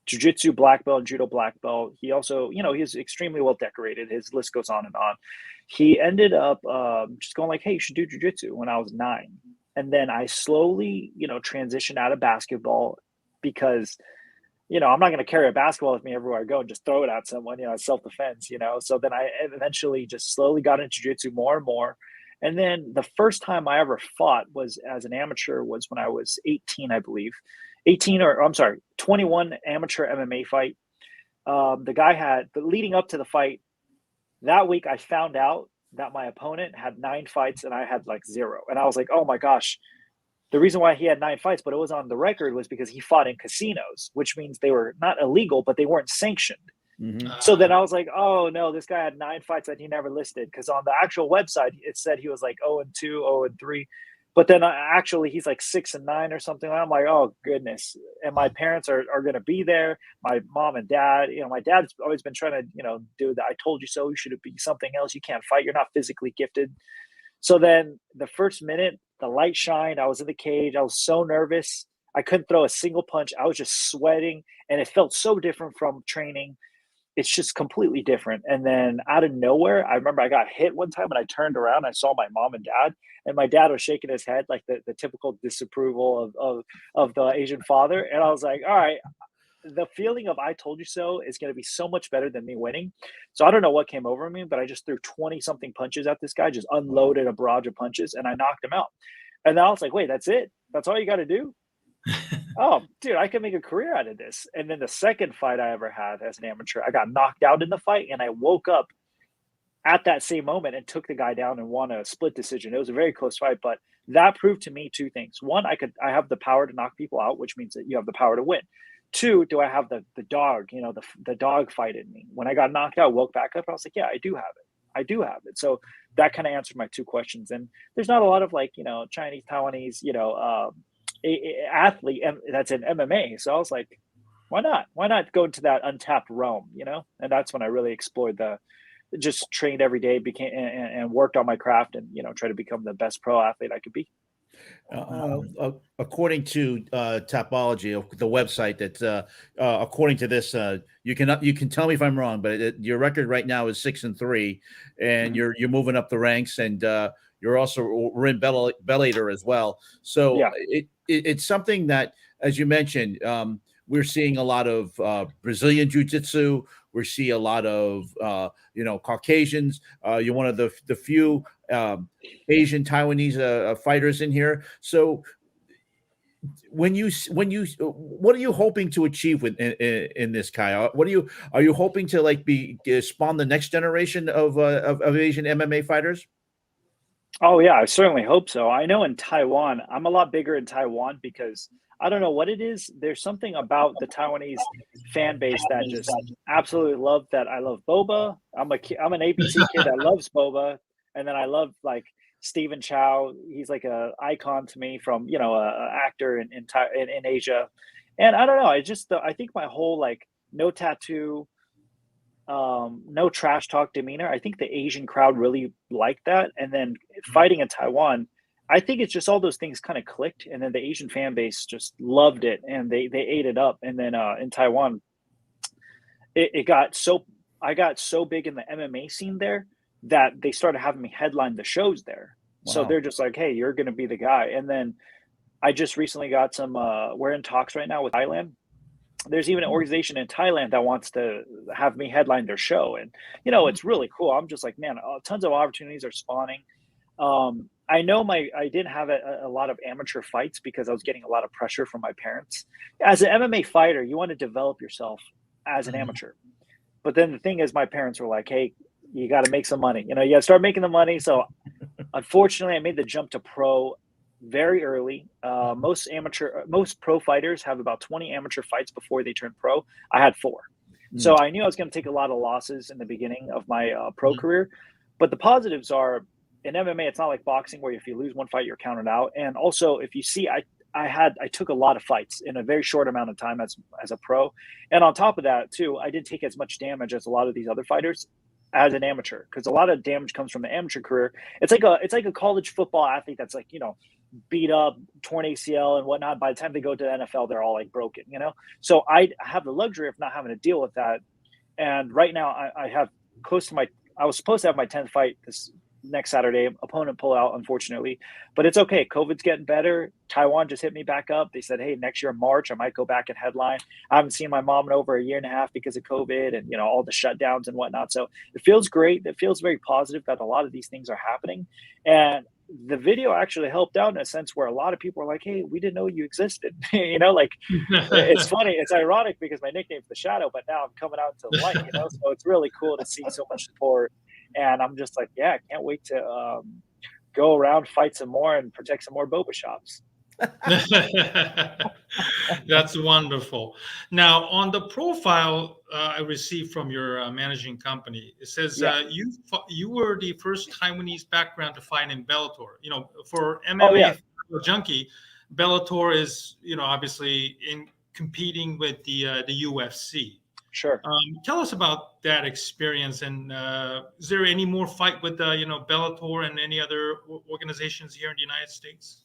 jiu-jitsu black belt and judo black belt. He also, he's extremely well decorated. His list goes on and on. He ended up just going like, hey, you should do jiu-jitsu when I was 9. And then I slowly, transitioned out of basketball because, I'm not going to carry a basketball with me everywhere I go and just throw it at someone, self-defense, So then I eventually just slowly got into jiu-jitsu more and more. And then the first time I ever fought was as an amateur was when I was 18, I believe. 21 amateur MMA fight. The guy had, leading up to the fight, that week I found out that my opponent had 9 fights and I had like 0. And I was like, oh my gosh. The reason why he had 9 fights, but it was on the record, was because he fought in casinos, which means they were not illegal, but they weren't sanctioned. Mm-hmm. So then I was like, oh no, this guy had 9 fights that he never listed, because on the actual website it said he was like 0-2, 0-3. But then actually he's like 6-9 or something. I'm like, oh goodness. And my parents are going to be there. My mom and dad, my dad's always been trying to, do that. I told you so. You should be something else. You can't fight. You're not physically gifted. So then the first minute, the light shined. I was in the cage. I was so nervous. I couldn't throw a single punch. I was just sweating, and it felt so different from training. It's just completely different. And then out of nowhere, I remember I got hit one time and I turned around. I saw my mom and dad, and my dad was shaking his head like the typical disapproval of the Asian father. And I was like, all right, the feeling of I told you so is going to be so much better than me winning. So I don't know what came over me, but I just threw 20 something punches at this guy, just unloaded a barrage of punches, and I knocked him out. And then I was like, wait, that's it? That's all you got to do? Oh, dude, I could make a career out of this. And then the second fight I ever had as an amateur, I got knocked out in the fight, and I woke up at that same moment and took the guy down and won a split decision. It was a very close fight, but that proved to me two things. One, I have the power to knock people out, which means that you have the power to win. Two, do I have the dog, the dog fight in me? When I got knocked out, woke back up, I was like, yeah, I do have it. I do have it. So that kind of answered my two questions. And there's not a lot of Chinese, Taiwanese, athlete that's in MMA. So I was like, why not? Why not go into that untapped realm, And that's when I really explored just trained every day, became and worked on my craft, and try to become the best pro athlete I could be. According to Tapology, the website, that according to this, you can tell me if I'm wrong, but your record right now is 6-3, and you're moving up the ranks, and we're in Bellator as well. So yeah. It's something that, as you mentioned, we're seeing a lot of Brazilian jiu-jitsu. We see a lot of Caucasians. You're one of the few Asian Taiwanese fighters in here. So what are you hoping to achieve in this, Khai? Are you hoping to spawn the next generation of Asian MMA fighters? Oh yeah, I certainly hope so. I know in Taiwan, I'm a lot bigger in Taiwan because I don't know what it is. There's something about the Taiwanese fan base that just absolutely love that. I love boba. I'm an ABC kid that loves boba, and then I love Stephen Chow. He's like a icon to me from a actor in Asia, and I don't know. I think my whole no tattoo, no trash talk demeanor. I think the Asian crowd really liked that, and then fighting in Taiwan, I think it's just all those things kind of clicked, and then the Asian fan base just loved it, and they ate it up. And then in Taiwan, I got so big in the MMA scene there that they started having me headline the shows there. Wow. So they're just like, hey, you're going to be the guy. And then I just recently got some. We're in talks right now with Thailand. There's even an organization in Thailand that wants to have me headline their show, and it's really cool. I'm just like, man, tons of opportunities are spawning. I know I didn't have a lot of amateur fights because I was getting a lot of pressure from my parents. As an MMA fighter, you want to develop yourself as an amateur. But then the thing is, my parents were like, hey, you got to make some money. You got to start making the money. So unfortunately, I made the jump to pro very early. Most pro fighters have about 20 amateur fights before they turn pro. I had 4. So I knew I was going to take a lot of losses in the beginning of my pro career. But the positives are, in MMA, it's not like boxing where if you lose one fight, you're counted out. And also, if you see, I took a lot of fights in a very short amount of time as a pro. And on top of that, too, I didn't take as much damage as a lot of these other fighters as an amateur, because a lot of damage comes from the amateur career. It's like a college football athlete that's beat up, torn ACL and whatnot. By the time they go to the NFL, they're all broken, So I have the luxury of not having to deal with that. And right now, I have I was supposed to have my 10th fight this next Saturday. Opponent pull out, unfortunately, but it's okay. COVID's getting better. Taiwan just hit me back up. They said, hey, next year in March, I might go back and headline. I haven't seen my mom in over a year and a half because of COVID and all the shutdowns and whatnot. So it feels great. It feels very positive that a lot of these things are happening. And the video actually helped out in a sense where a lot of people are like, hey, we didn't know you existed. It's funny. It's ironic because my nickname's The Shadow, but now I'm coming out into the light, So it's really cool to see so much support. And I'm just like, yeah, I can't wait to go around, fight some more, and protect some more boba shops. That's wonderful. Now, on the profile I received from your managing company, it says you were the first Taiwanese background to fight in Bellator. For MMA junkie, Bellator is obviously in competing with the UFC. Sure. Tell us about that experience, and is there any more fight with Bellator and any other organizations here in the United States?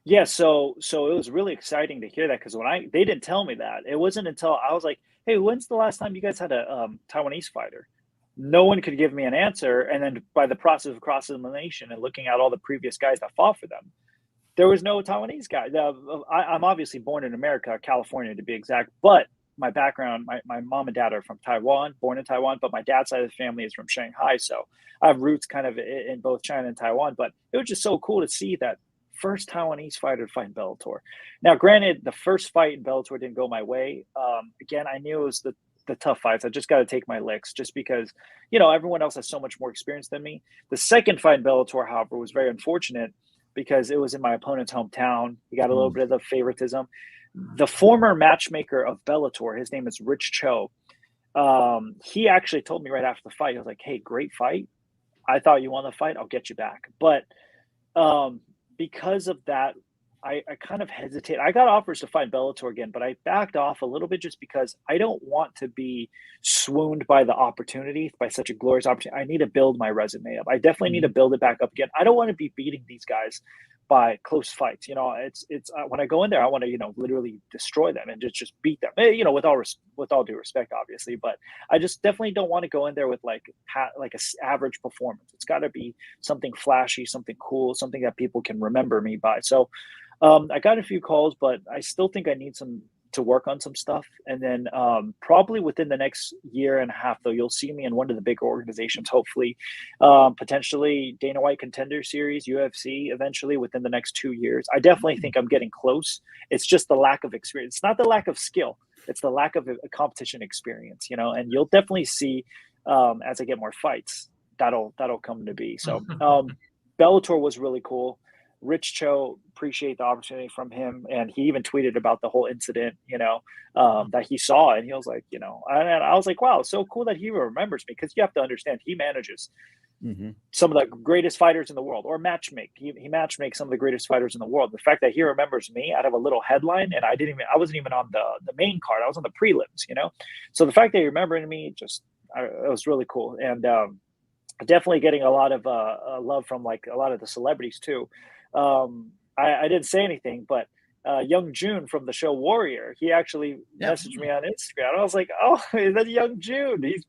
Yeah, so it was really exciting to hear that because they didn't tell me that. It wasn't until I was like, "Hey, when's the last time you guys had a Taiwanese fighter?" No one could give me an answer, and then by the process of cross-elimination and looking at all the previous guys that fought for them, there was no Taiwanese guy. I'm obviously born in America, California to be exact, but my background, my mom and dad are from Taiwan, born in Taiwan, but my dad's side of the family is from Shanghai, so I have roots kind of in both China and Taiwan. But it was just so cool to see that first Taiwanese fighter to fight in Bellator. Now, granted, the first fight in Bellator didn't go my way. Again, I knew it was the tough fights. I just got to take my licks just because, everyone else has so much more experience than me. The second fight in Bellator, however, was very unfortunate because it was in my opponent's hometown. He got a little bit of the favoritism. The former matchmaker of Bellator, his name is Rich Cho. He actually told me right after the fight, he was like, "Hey, great fight. I thought you won the fight. I'll get you back." But because of that, I kind of hesitate. I got offers to fight Bellator again, but I backed off a little bit just because I don't want to be swooned by the opportunity, by such a glorious opportunity. I need to build my resume up. I definitely need to build it back up again. I don't want to be beating these guys by close fights. It's when I go in there, I want to, literally destroy them and just beat them, with all due respect, obviously, but I just definitely don't want to go in there with like a average performance. It's got to be something flashy, something cool, something that people can remember me by. So I got a few calls, but I still think I need to work on some stuff. And then probably within the next year and a half, though, you'll see me in one of the bigger organizations, hopefully, potentially Dana White Contender Series, UFC, eventually within the next 2 years. I definitely think I'm getting close. It's just the lack of experience. It's not the lack of skill. It's the lack of a competition experience, and you'll definitely see as I get more fights, that'll come to be. So Bellator was really cool. Rich Cho, appreciate the opportunity from him. And he even tweeted about the whole incident, that he saw. And he was like, I was like, wow, so cool that he remembers me. Because you have to understand, he manages some of the greatest fighters in the world, or he matchmakes some of the greatest fighters in the world. The fact that he remembers me out of a little headline, and I wasn't even on the main card. I was on the prelims, So the fact that he remembered me, it was really cool. And definitely getting a lot of love from like a lot of the celebrities too. I didn't say anything, but Young June from the show Warrior, he actually messaged me on Instagram. I was like, "Oh, that's Young June. He's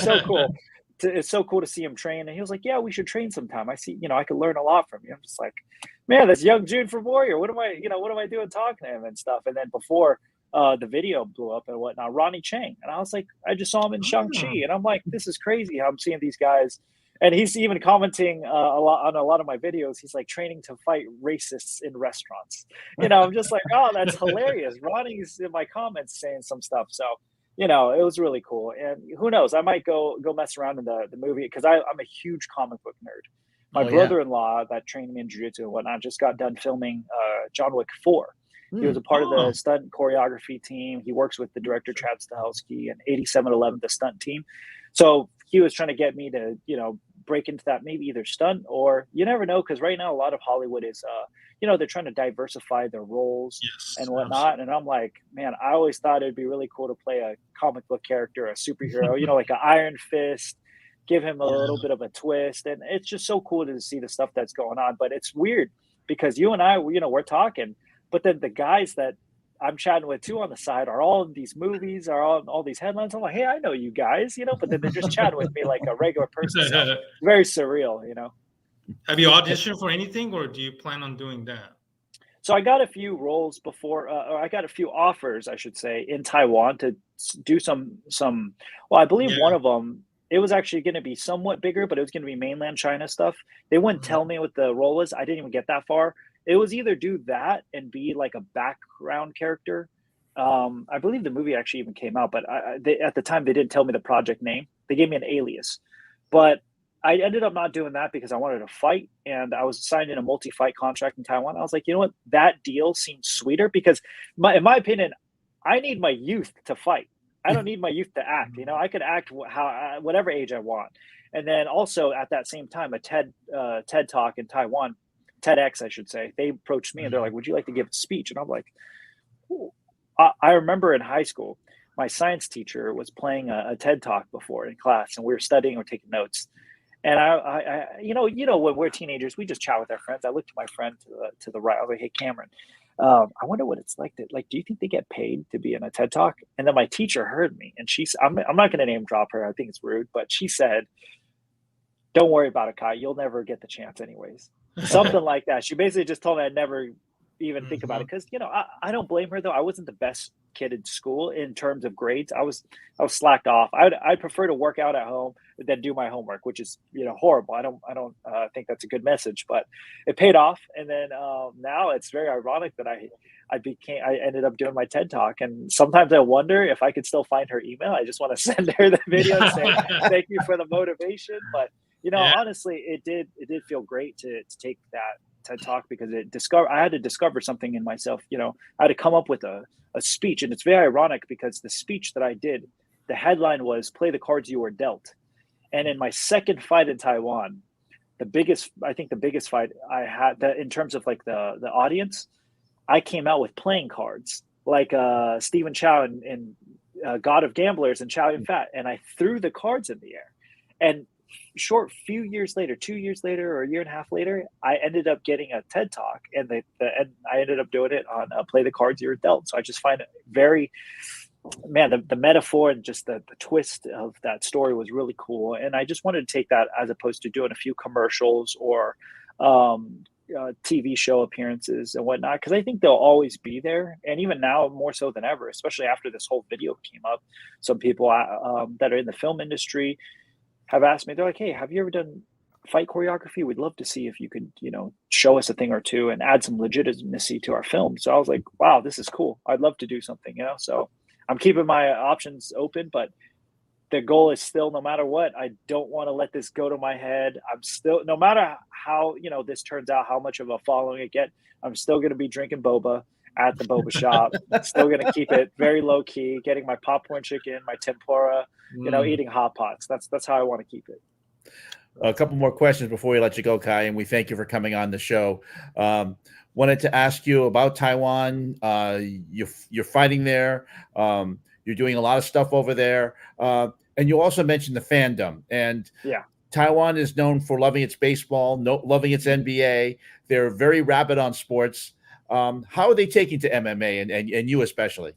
so cool. It's so cool to see him train." And he was like, "Yeah, we should train sometime. I see, I could learn a lot from you." I'm just like, "Man, that's Young June from Warrior. What am I doing talking to him and stuff?" And then before the video blew up and whatnot, Ronnie Chang, and I was like, I just saw him in Shang-Chi, and I'm like, this is crazy how I'm seeing these guys. And he's even commenting a lot of my videos. He's like, training to fight racists in restaurants. I'm just like, oh, that's hilarious. Ronnie's in my comments saying some stuff. So, it was really cool. And who knows? I might go mess around in the movie because I'm a huge comic book nerd. My brother-in-law that trained me in jiu-jitsu and whatnot just got done filming John Wick 4. He was a part of the stunt choreography team. He works with the director, Chad Stahelski, and 8711, the stunt team. So he was trying to get me to, break into that, maybe either stunt or you never know. Cause right now, a lot of Hollywood is, they're trying to diversify their roles and whatnot. Absolutely. And I'm like, man, I always thought it'd be really cool to play a comic book character, a superhero, like an Iron Fist, give him a little bit of a twist. And it's just so cool to see the stuff that's going on. But it's weird because you and I, we're talking, but then the guys that I'm chatting with too on the side are all in these movies, are all these headlines. I'm like, hey, I know you guys, but then they're just chatting with me like a regular person. So it's very surreal, Have you auditioned for anything, or do you plan on doing that? So I got a few roles before, or I got a few offers, I should say, in Taiwan to do some. Well, I believe one of them, it was actually going to be somewhat bigger, but it was going to be mainland China stuff. They wouldn't tell me what the role was. I didn't even get that far. It was either do that and be like a background character. I believe the movie actually even came out, but at the time they didn't tell me the project name. They gave me an alias, but I ended up not doing that because I wanted to fight, and I was signed in a multi-fight contract in Taiwan. I was like, you know what? That deal seems sweeter because in my opinion, I need my youth to fight. I don't need my youth to act. I could act whatever age I want. And then also at that same time, a TED Talk in Taiwan, TEDx, I should say, they approached me and they're like, would you like to give a speech? And I'm like, I remember in high school, my science teacher was playing a TED talk before in class, and we were studying or taking notes. And I when we're teenagers, we just chat with our friends. I looked at my friend to the right. I was like, "Hey, Cameron, I wonder what it's like do you think they get paid to be in a TED talk?" And then my teacher heard me, and I'm not going to name drop her. I think it's rude, but she said, "Don't worry about it, Kai. You'll never get the chance anyways." Something like that. She basically just told me I'd never even think about it, because I don't blame her though. I wasn't the best kid in school in terms of grades. I was slacked off. I'd prefer to work out at home than do my homework, which is horrible. I don't think that's a good message, but it paid off. And then now it's very ironic that I ended up doing my TED talk, and sometimes I wonder if I could still find her email. I just want to send her the video and say thank you for the motivation. But honestly, it did feel great to take that TED talk, because I had to discover something in myself. I had to come up with a speech, and it's very ironic because the speech that I did, the headline was "Play the cards you were dealt." And in my second fight in Taiwan, the biggest fight I had that in terms of like the audience, I came out with playing cards like Stephen Chow in God of Gamblers and Chow Yun Fat, and I threw the cards in the air. And few years later, 2 years later, or a year and a half later, I ended up getting a TED talk, and I ended up doing it on "Play the cards you're dealt." So I just find it very, the metaphor and just the twist of that story was really cool. And I just wanted to take that as opposed to doing a few commercials or TV show appearances and whatnot, because I think they'll always be there. And even now, more so than ever, especially after this whole video came up, some people that are in the film industry have asked me, they're like, "Hey, have you ever done fight choreography? We'd love to see if you could, show us a thing or two and add some legitimacy to our film." So I was like, wow, this is cool. I'd love to do something, So I'm keeping my options open, but the goal is still, no matter what, I don't want to let this go to my head. I'm still, no matter how, this turns out, how much of a following it get, I'm still going to be drinking boba at the boba shop. Still going to keep it very low key, getting my popcorn chicken, my tempura, eating hot pots. That's how I want to keep it. A couple more questions before we let you go, Kai, and we thank you for coming on the show. Wanted to ask you about Taiwan. You're fighting there. You're doing a lot of stuff over there. And you also mentioned the fandom. And Taiwan is known for loving its baseball, loving its NBA. They're very rabid on sports. How are they taking to MMA and you especially?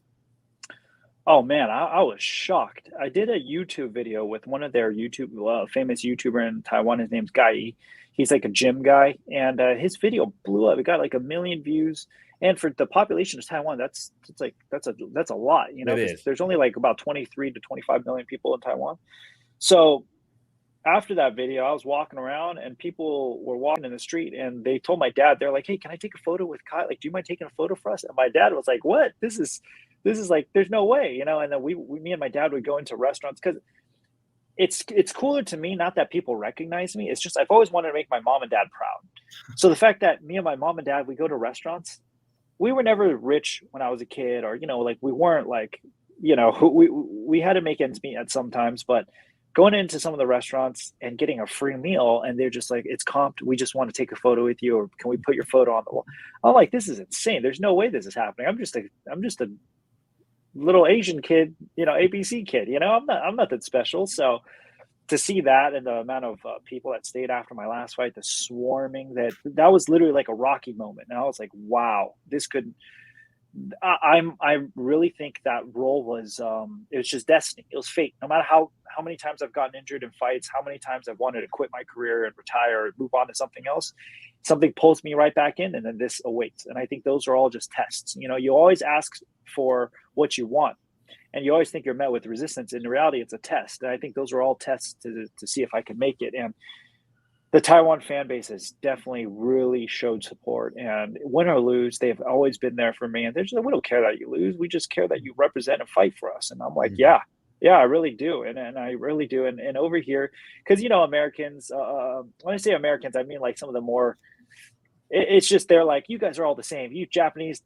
Oh man, I was shocked. I did a YouTube video with one of their famous YouTuber in Taiwan. His name's Guy. He's like a gym guy, and his video blew up. It got like 1 million views, and for the population of Taiwan, that's a lot. There's only like about 23 to 25 million people in Taiwan. So after that video, I was walking around, and people were walking in the street, and they told my dad, they're like, "Hey, can I take a photo with Kai? Like, do you mind taking a photo for us?" And my dad was like, "What? This is like, there's no way," And then me and my dad would go into restaurants, because it's cooler to me, not that people recognize me. It's just I've always wanted to make my mom and dad proud. So the fact that me and my mom and dad, we go to restaurants, we were never rich when I was a kid, or like we weren't like, we had to make ends meet at some times, but going into some of the restaurants and getting a free meal, and they're just like, "It's comped. We just want to take a photo with you, or can we put your photo on the wall?" I'm like, this is insane. There's no way this is happening. I'm just a little Asian kid, ABC kid. I'm not that special. So to see that, and the amount of people that stayed after my last fight, the swarming, that was literally like a Rocky moment. And I was like, wow, this could. I really think that role was it was just destiny. It was fate. No matter how many times I've gotten injured in fights, how many times I've wanted to quit my career and retire or move on to something else, something pulls me right back in, and then this awaits. And I think those are all just tests. You always ask for what you want, and you always think you're met with resistance. In reality, it's a test. And I think those are all tests to see if I can make it. And the Taiwan fan base has definitely really showed support, and win or lose, they've always been there for me. And they're just, we don't care that you lose. We just care that you represent and fight for us. And I'm like, yeah, I really do. And I really do. And over here, because, Americans, when I say Americans, I mean like some of the more, it's just, they're like, you guys are all the same. You Japanese,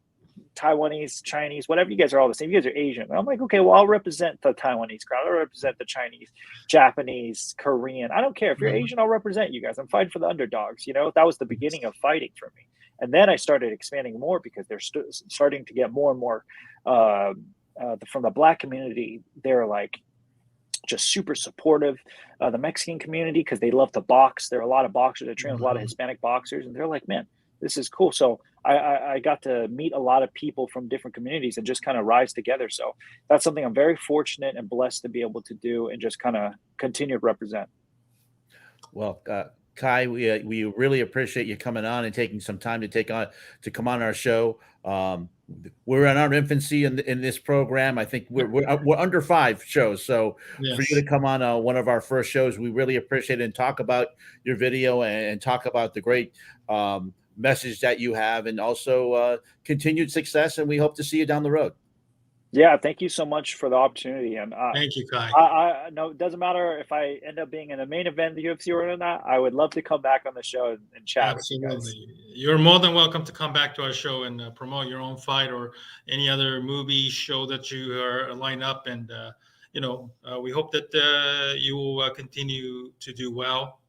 Taiwanese, Chinese, whatever, you guys are all the same. You guys are Asian. And I'm like, okay, well, I'll represent the Taiwanese crowd. I'll represent the Chinese, Japanese, Korean. I don't care. If you're Asian, I'll represent you guys. I'm fighting for the underdogs. That was the beginning of fighting for me. And then I started expanding more, because they're starting to get more and more from the Black community, they're like just super supportive. The Mexican community, because they love to box. There are a lot of boxers. I train with a lot of Hispanic boxers, and they're like, man, this is cool. So I got to meet a lot of people from different communities and just kind of rise together. So that's something I'm very fortunate and blessed to be able to do and just kind of continue to represent. Well, Khai, we really appreciate you coming on and taking some time to come on our show. We're in our infancy in this program. I think we're under 5 shows. So Yes. for you to come on one of our first shows, we really appreciate it, and talk about your video and talk about the great message that you have, and also continued success. And we hope to see you down the road. Yeah, thank you so much for the opportunity. And Thank you, Khai. I know it doesn't matter if I end up being in the main event of the UFC or not. I would love to come back on the show and chat with you guys. Absolutely. You're more than welcome to come back to our show and promote your own fight or any other movie show that you are lined up. And, we hope that you will continue to do well,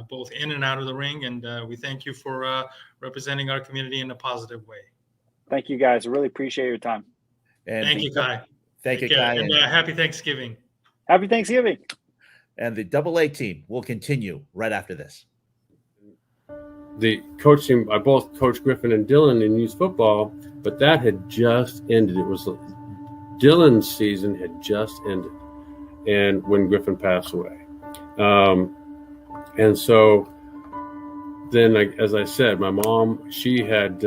both in and out of the ring. And we thank you for representing our community in a positive way. Thank you, guys. I really appreciate your time. And Thank you, Khai. Thank you, Khai. And happy Thanksgiving. Happy Thanksgiving. And the AA team will continue right after this. The coaching, I both coached Griffin and Dylan in youth football, but that had just ended. It was Dylan's season had just ended, and when Griffin passed away, and so then, as I said, my mom, she had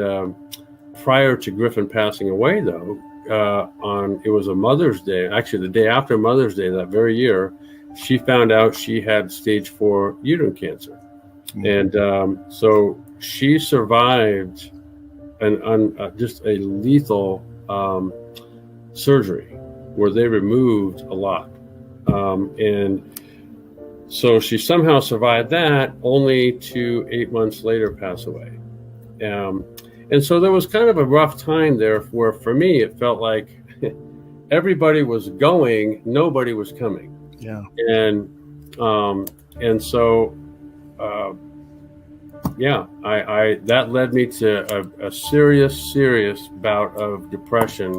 prior to Griffin passing away, though. It was a Mother's Day, actually the day after Mother's Day that very year, she found out she had stage 4 uterine cancer. Mm-hmm. And so she survived just a lethal surgery where they removed a lot. And so she somehow survived that, only to 8 months later pass away. And so there was kind of a rough time there where, for me, it felt like everybody was going, nobody was coming. Yeah. And so, that led me to a serious bout of depression,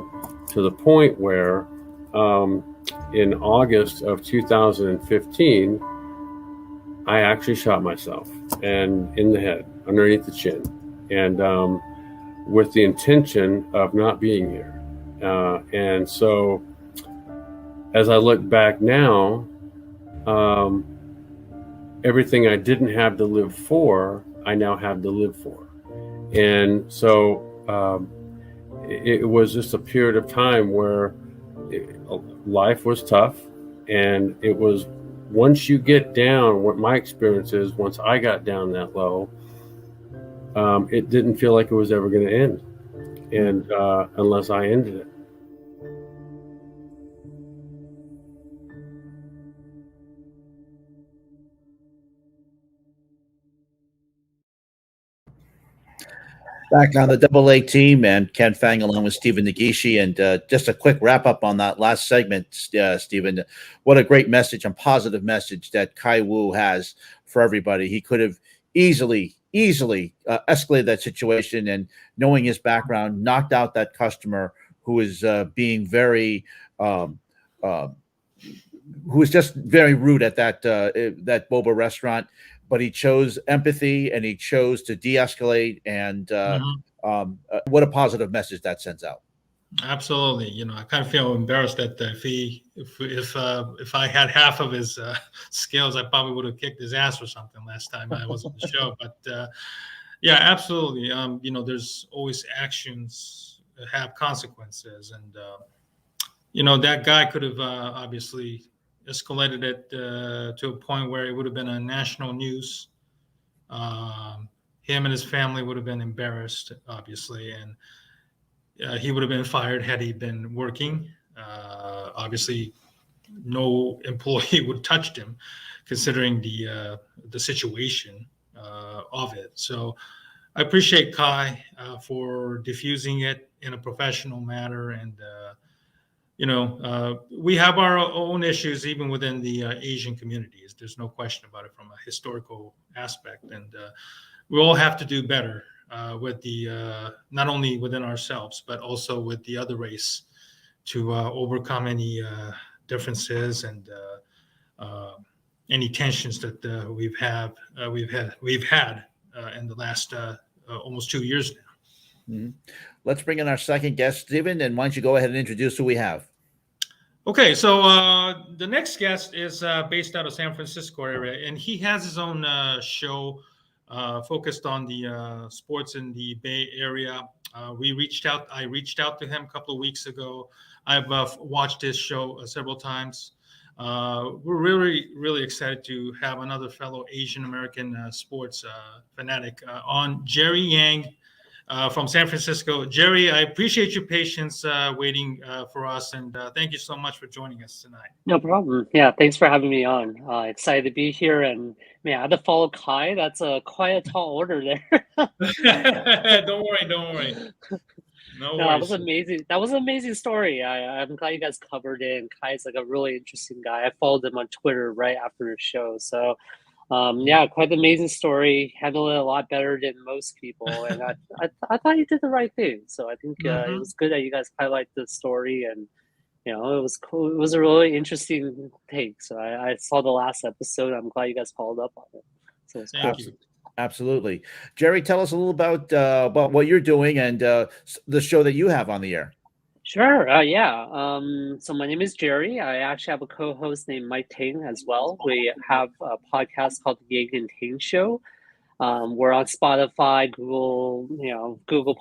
to the point where in August of 2015, I actually shot myself and in the head, underneath the chin. And with the intention of not being here. And so as I look back now, everything I didn't have to live for, I now have to live for. And so it was just a period of time where life was tough. And it was, once you get down, what my experience is, once I got down that low, it didn't feel like it was ever going to end, and unless I ended it. Back on the AA team, and Ken Fang along with Stephen Nagishi. And just a quick wrap up on that last segment, Stephen. What a great message and positive message that Khai Wu has for everybody. He could have easily escalated that situation, and knowing his background, knocked out that customer who was being very who was just very rude at that boba restaurant. But he chose empathy, and he chose to de-escalate, and what a positive message that sends out. Absolutely. I kind of feel embarrassed that if I had half of his skills, I probably would have kicked his ass or something last time I was on the show. But yeah, absolutely. There's always actions that have consequences, and that guy could have obviously escalated it to a point where it would have been a national news. Him and his family would have been embarrassed, obviously, and he would have been fired had he been working. Obviously, no employee would have touched him, considering the situation of it. So I appreciate Khai for diffusing it in a professional manner. And, we have our own issues even within the Asian communities. There's no question about it from a historical aspect. And we all have to do better with the not only within ourselves, but also with the other race, overcome any differences and any tensions that we've had in the last almost 2 years now. Mhm. Let's bring in our second guest, Stephen, and why don't you go ahead and introduce who we have? Okay, so the next guest is based out of San Francisco area, and he has his own show focused on the sports in the Bay Area. I reached out to him a couple of weeks ago. I've watched his show several times. We're really excited to have another fellow Asian American sports fanatic on, Jerry Yang from San Francisco. Jerry, I appreciate your patience waiting for us, and thank you so much for joining us tonight. No problem. Yeah, thanks for having me on. Excited to be here, and man, I had to follow Khai. That's quite a tall order there. Don't worry. No worries. That was amazing. That was an amazing story. I'm glad you guys covered it. And Kai's like a really interesting guy. I followed him on Twitter right after his show. So, yeah, quite an amazing story. Handled it a lot better than most people. And I thought you did the right thing. So I think it was good that you guys highlight the story. And, you know, it was cool. It was a really interesting take. So I saw the last episode. I'm glad you guys followed up on it. So it's Thank cool. you. Absolutely. Jerry, tell us a little about what you're doing and the show that you have on the air. Sure. Yeah. So my name is Jerry. I actually have a co-host named Mike Tang as well. We have a podcast called the Yang and Tang Show. We're on Spotify, Google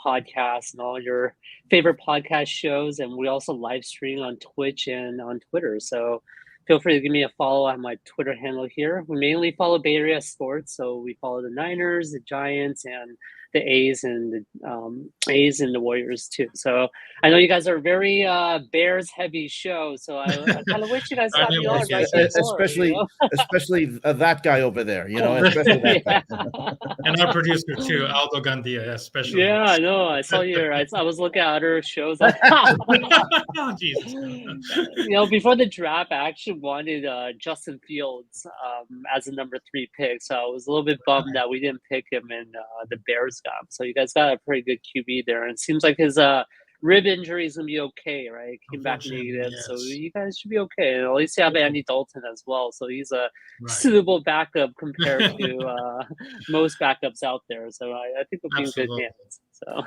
Podcasts, and all your favorite podcast shows. And we also live stream on Twitch and on Twitter. So feel free to give me a follow on my Twitter handle here. We mainly follow Bay Area sports, so we follow the Niners, the Giants, and the A's and the Warriors too. So I know you guys are a very Bears-heavy show, so I kind of wish you guys got me on right before, especially that guy over there, especially that guy. And our producer too, Aldo Gandia, especially. Yeah, I know. I saw I was looking at other shows. Like, oh, Jesus. Before the draft, I actually wanted Justin Fields as a number 3 pick, so I was a little bit bummed that we didn't pick him and the Bears got him. So you guys got a pretty good QB there, and it seems like his rib injury is gonna be okay, right? It came back negative, yes. So you guys should be okay. And at least you have Andy Dalton as well, so he's a suitable backup compared to most backups out there. So I think we'll be in good hands. So,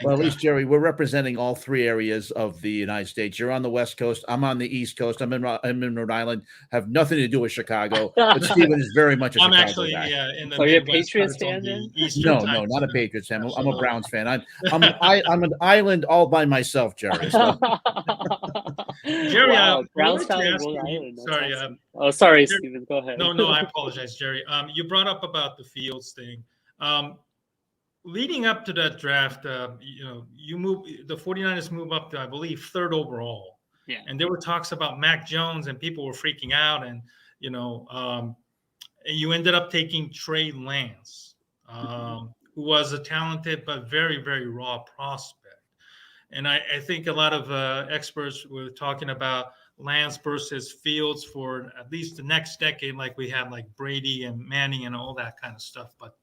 well, at least Jerry, we're representing all 3 areas of the United States. You're on the West Coast. I'm on the East Coast. I'm in Rhode Island. Have nothing to do with Chicago. But Stephen is very much a Chicago actually, guy. In the so you're a Patriots fan then? No, not a Patriots fan. I'm a Browns fan. I'm an island all by myself, Jerry. So. Jerry, Browns fan in Rhode Island. Sorry. Awesome. Sorry, Stephen. Go ahead. No, I apologize, Jerry. You brought up about the Fields thing. Leading up to that draft, the 49ers move up to, I believe, 3rd overall. Yeah. And there were talks about Mac Jones, and people were freaking out. And, you ended up taking Trey Lance, who was a talented but very, very raw prospect. And I think a lot of experts were talking about Lance versus Fields for at least the next decade, like we had like Brady and Manning and all that kind of stuff. But,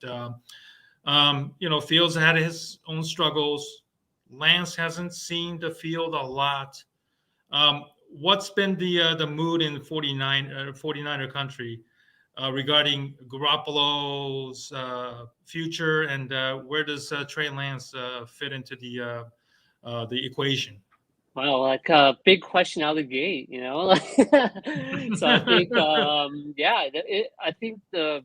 Fields had his own struggles. Lance hasn't seen the field a lot. What's been the mood in 49er country regarding Garoppolo's future, and where does Trey Lance fit into the equation? Well, like a big question out of the gate, So I think, I think the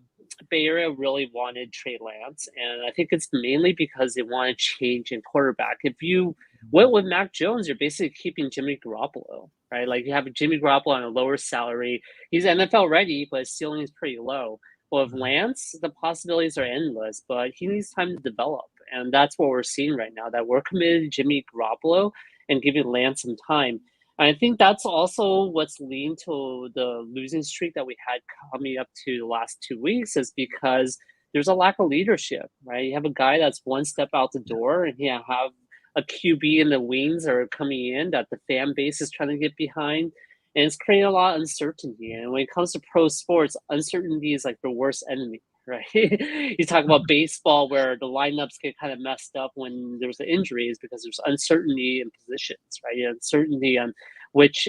Bay Area really wanted Trey Lance, and I think it's mainly because they want to change in quarterback. If you went with Mac Jones, you're basically keeping Jimmy Garoppolo, right? Like you have Jimmy Garoppolo on a lower salary. He's NFL ready, but his ceiling is pretty low. Well, with Lance, the possibilities are endless, but he needs time to develop, and that's what we're seeing right now. That we're committed to Jimmy Garoppolo and giving Lance some time. I think that's also what's leading to the losing streak that we had coming up to the last 2 weeks, is because there's a lack of leadership, right? You have a guy that's one step out the door, and you have a QB in the wings that are coming in that the fan base is trying to get behind, and it's creating a lot of uncertainty. And when it comes to pro sports, uncertainty is like the worst enemy, right? You talk about baseball where the lineups get kind of messed up when there's injuries because there's uncertainty in positions, right? Uncertainty on which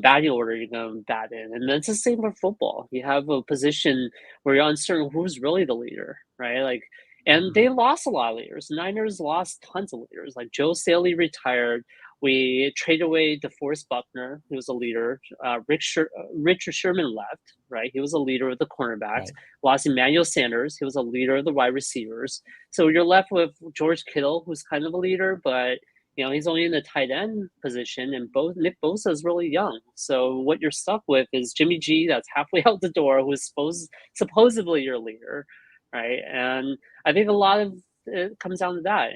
batting order you're going to bat in. And that's the same for football. You have a position where you're uncertain who's really the leader, right? Like, and they lost a lot of leaders. Niners lost tons of leaders. Like Joe Staley retired. We traded away DeForest Buckner, who was a leader. Richard Sherman left, right? He was a leader of the cornerbacks. Right. Lost Emmanuel Sanders. He was a leader of the wide receivers. So you're left with George Kittle, who's kind of a leader, but he's only in the tight end position, and Nick Bosa is really young. So what you're stuck with is Jimmy G, that's halfway out the door, who's supposedly your leader, right? And I think a lot of it comes down to that.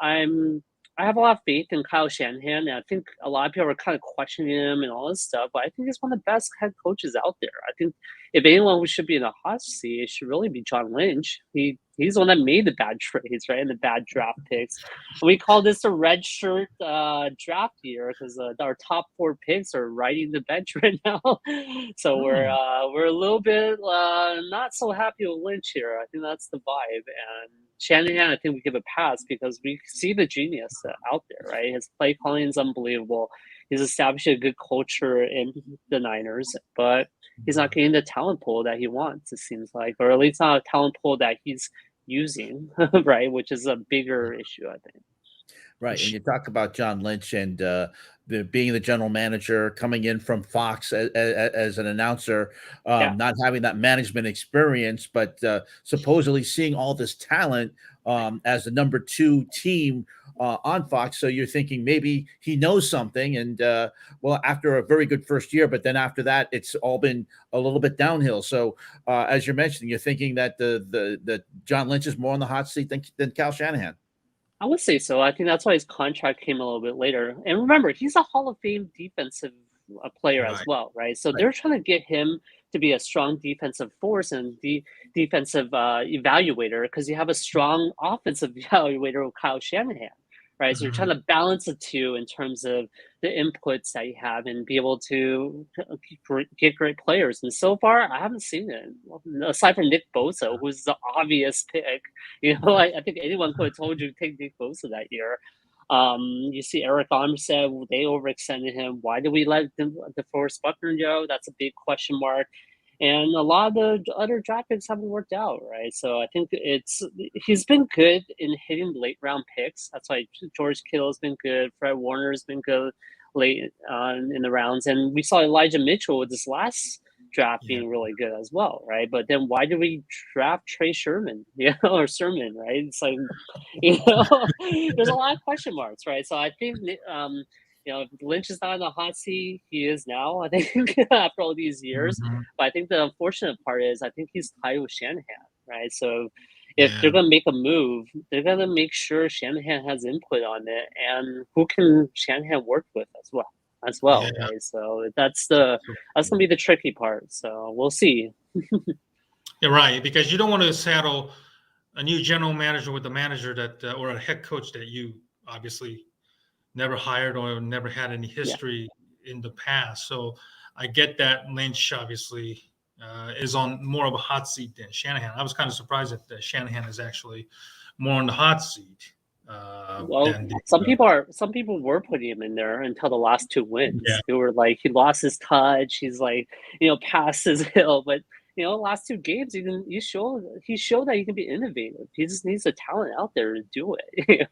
And I have a lot of faith in Kyle Shanahan, and I think a lot of people are kind of questioning him and all this stuff, but I think he's one of the best head coaches out there. I think if anyone who should be in a hot seat, it should really be John Lynch. He's the one that made the bad trades, right, and the bad draft picks. We call this a red shirt draft year because our top 4 picks are riding the bench right now. So we're a little bit not so happy with Lynch here. I think that's the vibe. And Shanahan, I think we give a pass because we see the genius out there, right? His play calling is unbelievable. He's established a good culture in the Niners, but he's not getting the talent pool that he wants, it seems like, or at least not a talent pool that he's using, right? Which is a bigger issue, I think. Right. And you talk about John Lynch and being the general manager, coming in from Fox as an announcer, not having that management experience, but supposedly seeing all this talent as the number 2 team on Fox. So you're thinking maybe he knows something. And after a very good first year, but then after that, it's all been a little bit downhill. So as you're mentioning, you're thinking that the John Lynch is more on the hot seat than Kyle Shanahan. I would say so. I think that's why his contract came a little bit later. And remember, he's a Hall of Fame defensive player as well, right? So they're trying to get him to be a strong defensive force and defensive evaluator because you have a strong offensive evaluator with Kyle Shanahan, right? So you're trying to balance the two in terms of the inputs that you have and be able to get great players. And so far, I haven't seen it. Aside from Nick Bosa, who's the obvious pick. I think anyone could have told you to take Nick Bosa that year. You see Eric Armstead, they overextended him. Why did we let DeForest Buckner go? That's a big question mark. And a lot of the other draft picks haven't worked out, right? So I think he's been good in hitting late round picks. That's why George Kittle has been good. Fred Warner has been good late in the rounds. And we saw Elijah Mitchell with this last draft being really good as well, right? But then why did we draft Trey Sherman, or Sermon, right? It's like, there's a lot of question marks, right? So I think, if Lynch is not in the hot seat, he is now, I think, after all these years. But I think the unfortunate part is I think he's tied with Shanahan, right? So if they're going to make a move, they're going to make sure Shanahan has input on it, and who can Shanahan work with as well. Right? So that's going to be the tricky part. So we'll see. You're right, because you don't want to saddle a new general manager with a manager that or a head coach that you obviously never hired or never had any history in the past. So I get that Lynch obviously is on more of a hot seat than Shanahan. I was kind of surprised that Shanahan is actually more on the hot seat. Some people were putting him in there until the last 2 wins. They were like, he lost his touch. He's like, past his hill. But last 2 games, he showed that he can be innovative. He just needs the talent out there to do it.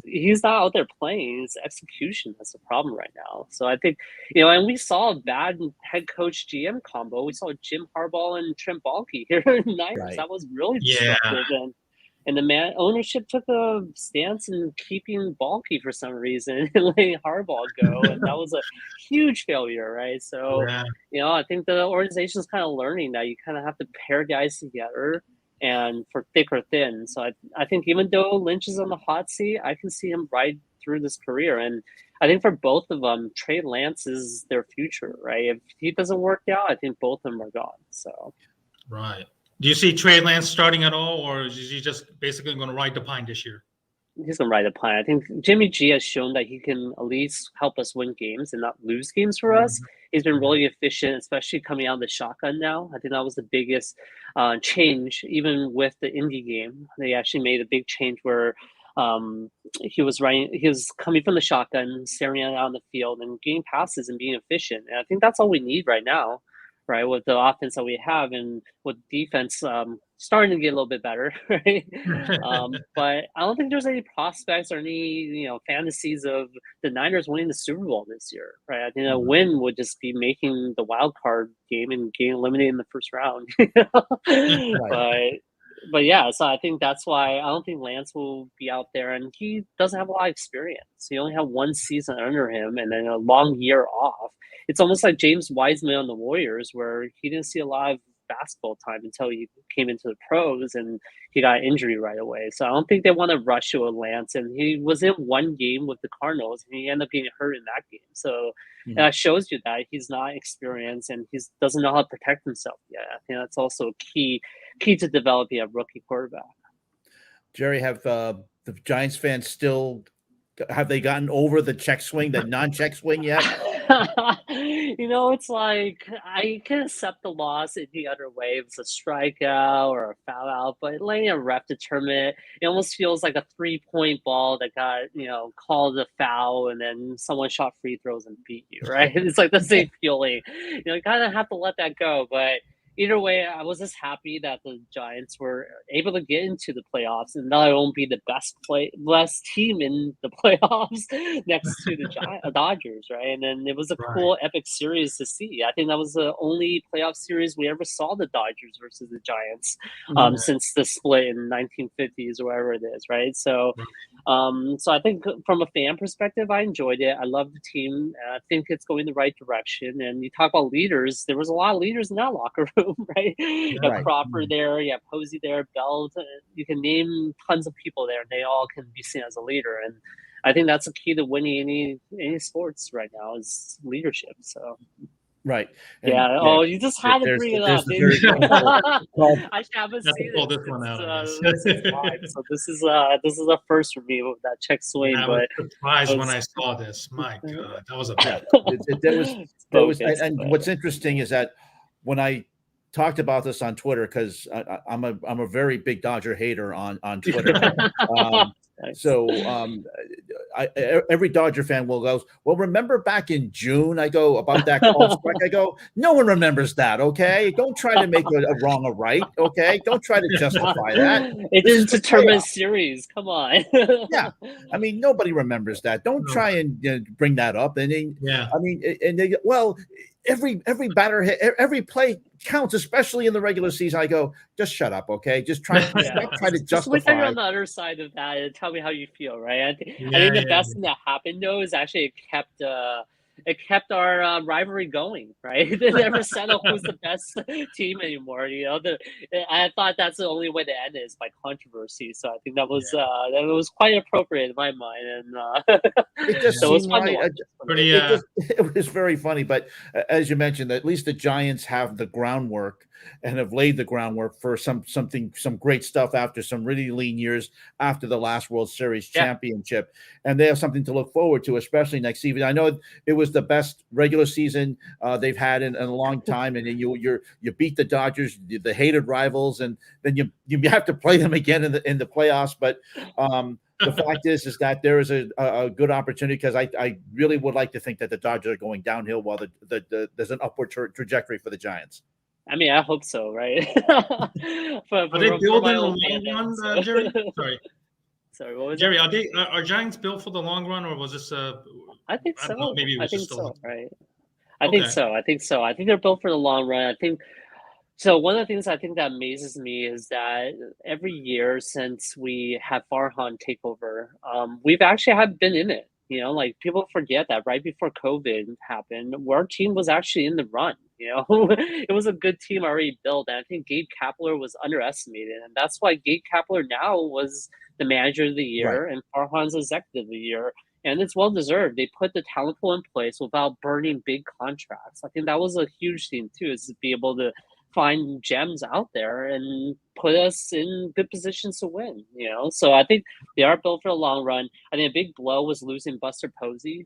He's not out there playing. It's execution that's the problem right now. So I think, and we saw a bad head coach GM combo. We saw Jim Harbaugh and Trent Baalke here in the Niners. Right. That was really disruptive. And the ownership took a stance in keeping Baalke for some reason and letting Harbaugh go, and that was a huge failure, right? So, I think the organization is kind of learning that you kind of have to pair guys together, and for thick or thin. So I think even though Lynch is on the hot seat, I can see him ride through this career, and I think for both of them, Trey Lance is their future, right? If he doesn't work out, I think both of them are gone. So, right. Do you see Trey Lance starting at all, or is he just basically going to ride the pine this year? He's going to ride the pine. I think Jimmy G has shown that he can at least help us win games and not lose games for us. he's been really efficient, especially coming out of the shotgun now. I think that was the biggest change, even with the indie game. They actually made a big change where he was coming from the shotgun, staring it out on the field, and getting passes and being efficient. And I think that's all we need right now, right? With the offense that we have and with defense starting to get a little bit better, right? But I don't think there's any prospects or any fantasies of the Niners winning the Super Bowl this year, right? I think a win would just be making the wild card game and getting eliminated in the first round. But yeah, so I think that's why I don't think Lance will be out there, and he doesn't have a lot of experience. He only had one season under him and then a long year off. It's almost like James Wiseman on the Warriors, where he didn't see a lot of basketball time until he came into the pros and he got injury right away. So I don't think they want to rush to Lance, and he was in one game with the Cardinals and he ended up getting hurt in that game. So that shows you that he's not experienced and he doesn't know how to protect himself yet. I think that's also key to developing a rookie quarterback. Jerry, have the Giants fans have they gotten over the check swing, the non-check swing yet? It's like I can accept the loss any other way. If it's a strikeout or a foul out, but letting a ref determine it almost feels like a 3-point ball that got called a foul, and then someone shot free throws and beat you, right? It's like the same feeling. You kind of have to let that go, but. Either way, I was just happy that the Giants were able to get into the playoffs and not only be the best team in the playoffs next to the Dodgers, right? And then it was a cool, epic series to see. I think that was the only playoff series we ever saw the Dodgers versus the Giants since the split in 1950s or whatever it is, right? So, so I think from a fan perspective, I enjoyed it. I love the team. I think it's going the right direction. And you talk about leaders, there was a lot of leaders in that locker room. Right, you have Crawford there, you have Posey there, Bell. You can name tons of people there, and they all can be seen as a leader. And I think that's the key to winning any sports right now is leadership. So. Right. And, you just had to bring it up. I haven't seen pull this one out. So this is a first for me with that check swing. I was surprised when I saw this. My God, that was a bet. And what's interesting is that when I talked about this on Twitter, because I'm a very big Dodger hater on Twitter. Every Dodger fan will go, well, remember back in June, I go, about that call strike, I go, no one remembers that, okay? Don't try to make a wrong a right, okay? Don't try to justify that. It didn't determine a series. Come on. Yeah. I mean, nobody remembers that. Don't try and bring that up. And every batter hit, every play counts, especially in the regular season. I go, just shut up, okay? Just try to justify. Just look on the other side of that and tell me how you feel, right? I think the best thing that happened though is actually it kept our rivalry going, right? They never settled who's the best team anymore. I thought that's the only way to end it is by controversy. So I think that was quite appropriate in my mind, and it just so it was very funny. But as you mentioned, at least the Giants have the groundwork and have laid the groundwork for some great stuff after some really lean years after the last World Series championship, and they have something to look forward to, especially next season. I know it was the best regular season they've had in a long time, and you beat the Dodgers, the hated rivals, and then you have to play them again in the playoffs. But the fact is that there is a good opportunity, because I really would like to think that the Dodgers are going downhill while there's an upward trajectory for the Giants. I mean, I hope so, right? Are they building the long run, Jerry? Sorry, what was Jerry? Are Giants built for the long run, or was this I think so. Maybe it was just right? I think so. I think they're built for the long run. I think so. One of the things I think that amazes me is that every year since we had Farhan take over, we've actually been in it. Like people forget that right before COVID happened, our team was actually in the run. It was a good team already built. And I think Gabe Kapler was underestimated. And that's why Gabe Kapler now was the manager of the year and Farhan's executive of the year. And it's well deserved. They put the talent pool in place without burning big contracts. I think that was a huge thing too, is to be able to find gems out there and put us in good positions to win, So I think they are built for the long run. I think a big blow was losing Buster Posey.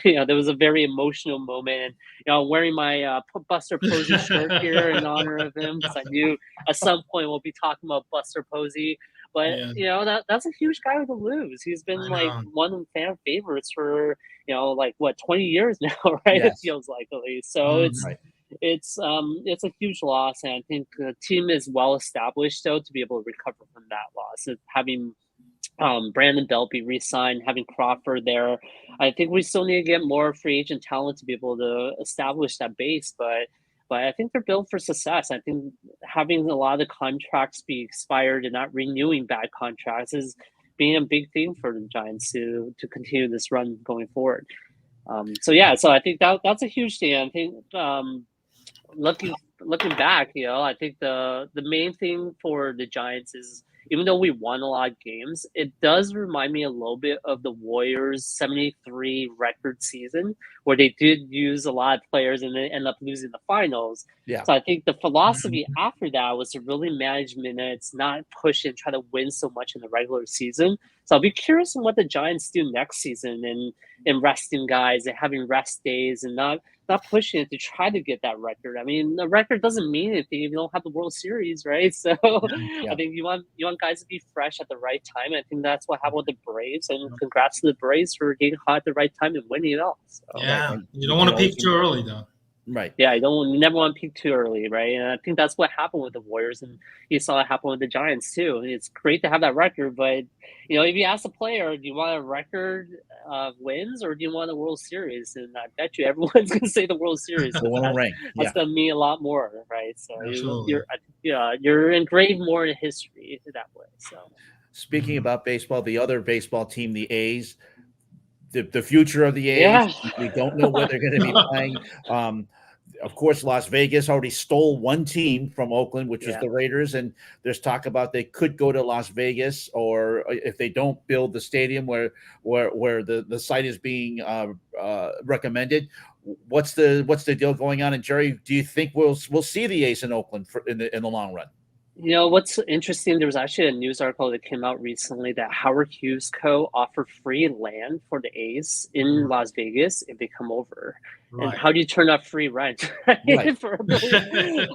There was a very emotional moment. I'm wearing my Buster Posey shirt here in honor of him because I knew at some point we'll be talking about Buster Posey. But that's a huge guy to lose. He's been like one of the fan favorites for 20 years now, right? Yes. It feels like at least. So it's a huge loss, and I think the team is well established though to be able to recover from that loss. Having Brandon Belt be re-signed, having Crawford there, I think we still need to get more free agent talent to be able to establish that base, but I think they're built for success. I think having a lot of the contracts be expired and not renewing bad contracts is being a big thing for the Giants to continue this run going forward. So I think that's a huge thing. I think looking back, I think the main thing for the Giants is, even though we won a lot of games, it does remind me a little bit of the Warriors' 73 record season, where they did use a lot of players and they end up losing the finals. Yeah. So I think the philosophy after that was to really manage minutes, not push and try to win so much in the regular season. So I'll be curious on what the Giants do next season in resting guys and having rest days and not pushing it to try to get that record. I mean, the record doesn't mean anything if you don't have the World Series, right? So I think you want guys to be fresh at the right time. I think that's what happened with the Braves, and congrats to the Braves for getting hot at the right time and winning it all. So. Yeah, you don't want to peak too early though. Right. Yeah, you never want to peak too early, right? And I think that's what happened with the Warriors, and you saw it happen with the Giants too. And it's great to have that record, but if you ask a player, do you want a record of wins or do you want a World Series? And I bet you everyone's going to say the World Series. The one ring. That's going to mean a lot more, right? So Absolutely. you're engraved more in history that way. So speaking about baseball, the other baseball team, the A's. The future of the A's. Yeah. We don't know where they're going to be playing. Of course, Las Vegas already stole one team from Oakland, which was the Raiders, and there's talk about they could go to Las Vegas, or if they don't build the stadium where the site is being recommended. What's the deal going on? And Jerry, do you think we'll see the A's in Oakland in the long run? What's interesting, there was actually a news article that came out recently that Howard Hughes Co. offered free land for the A's in Las Vegas if they come over. Right. And how do you turn up free rent for $1 billion?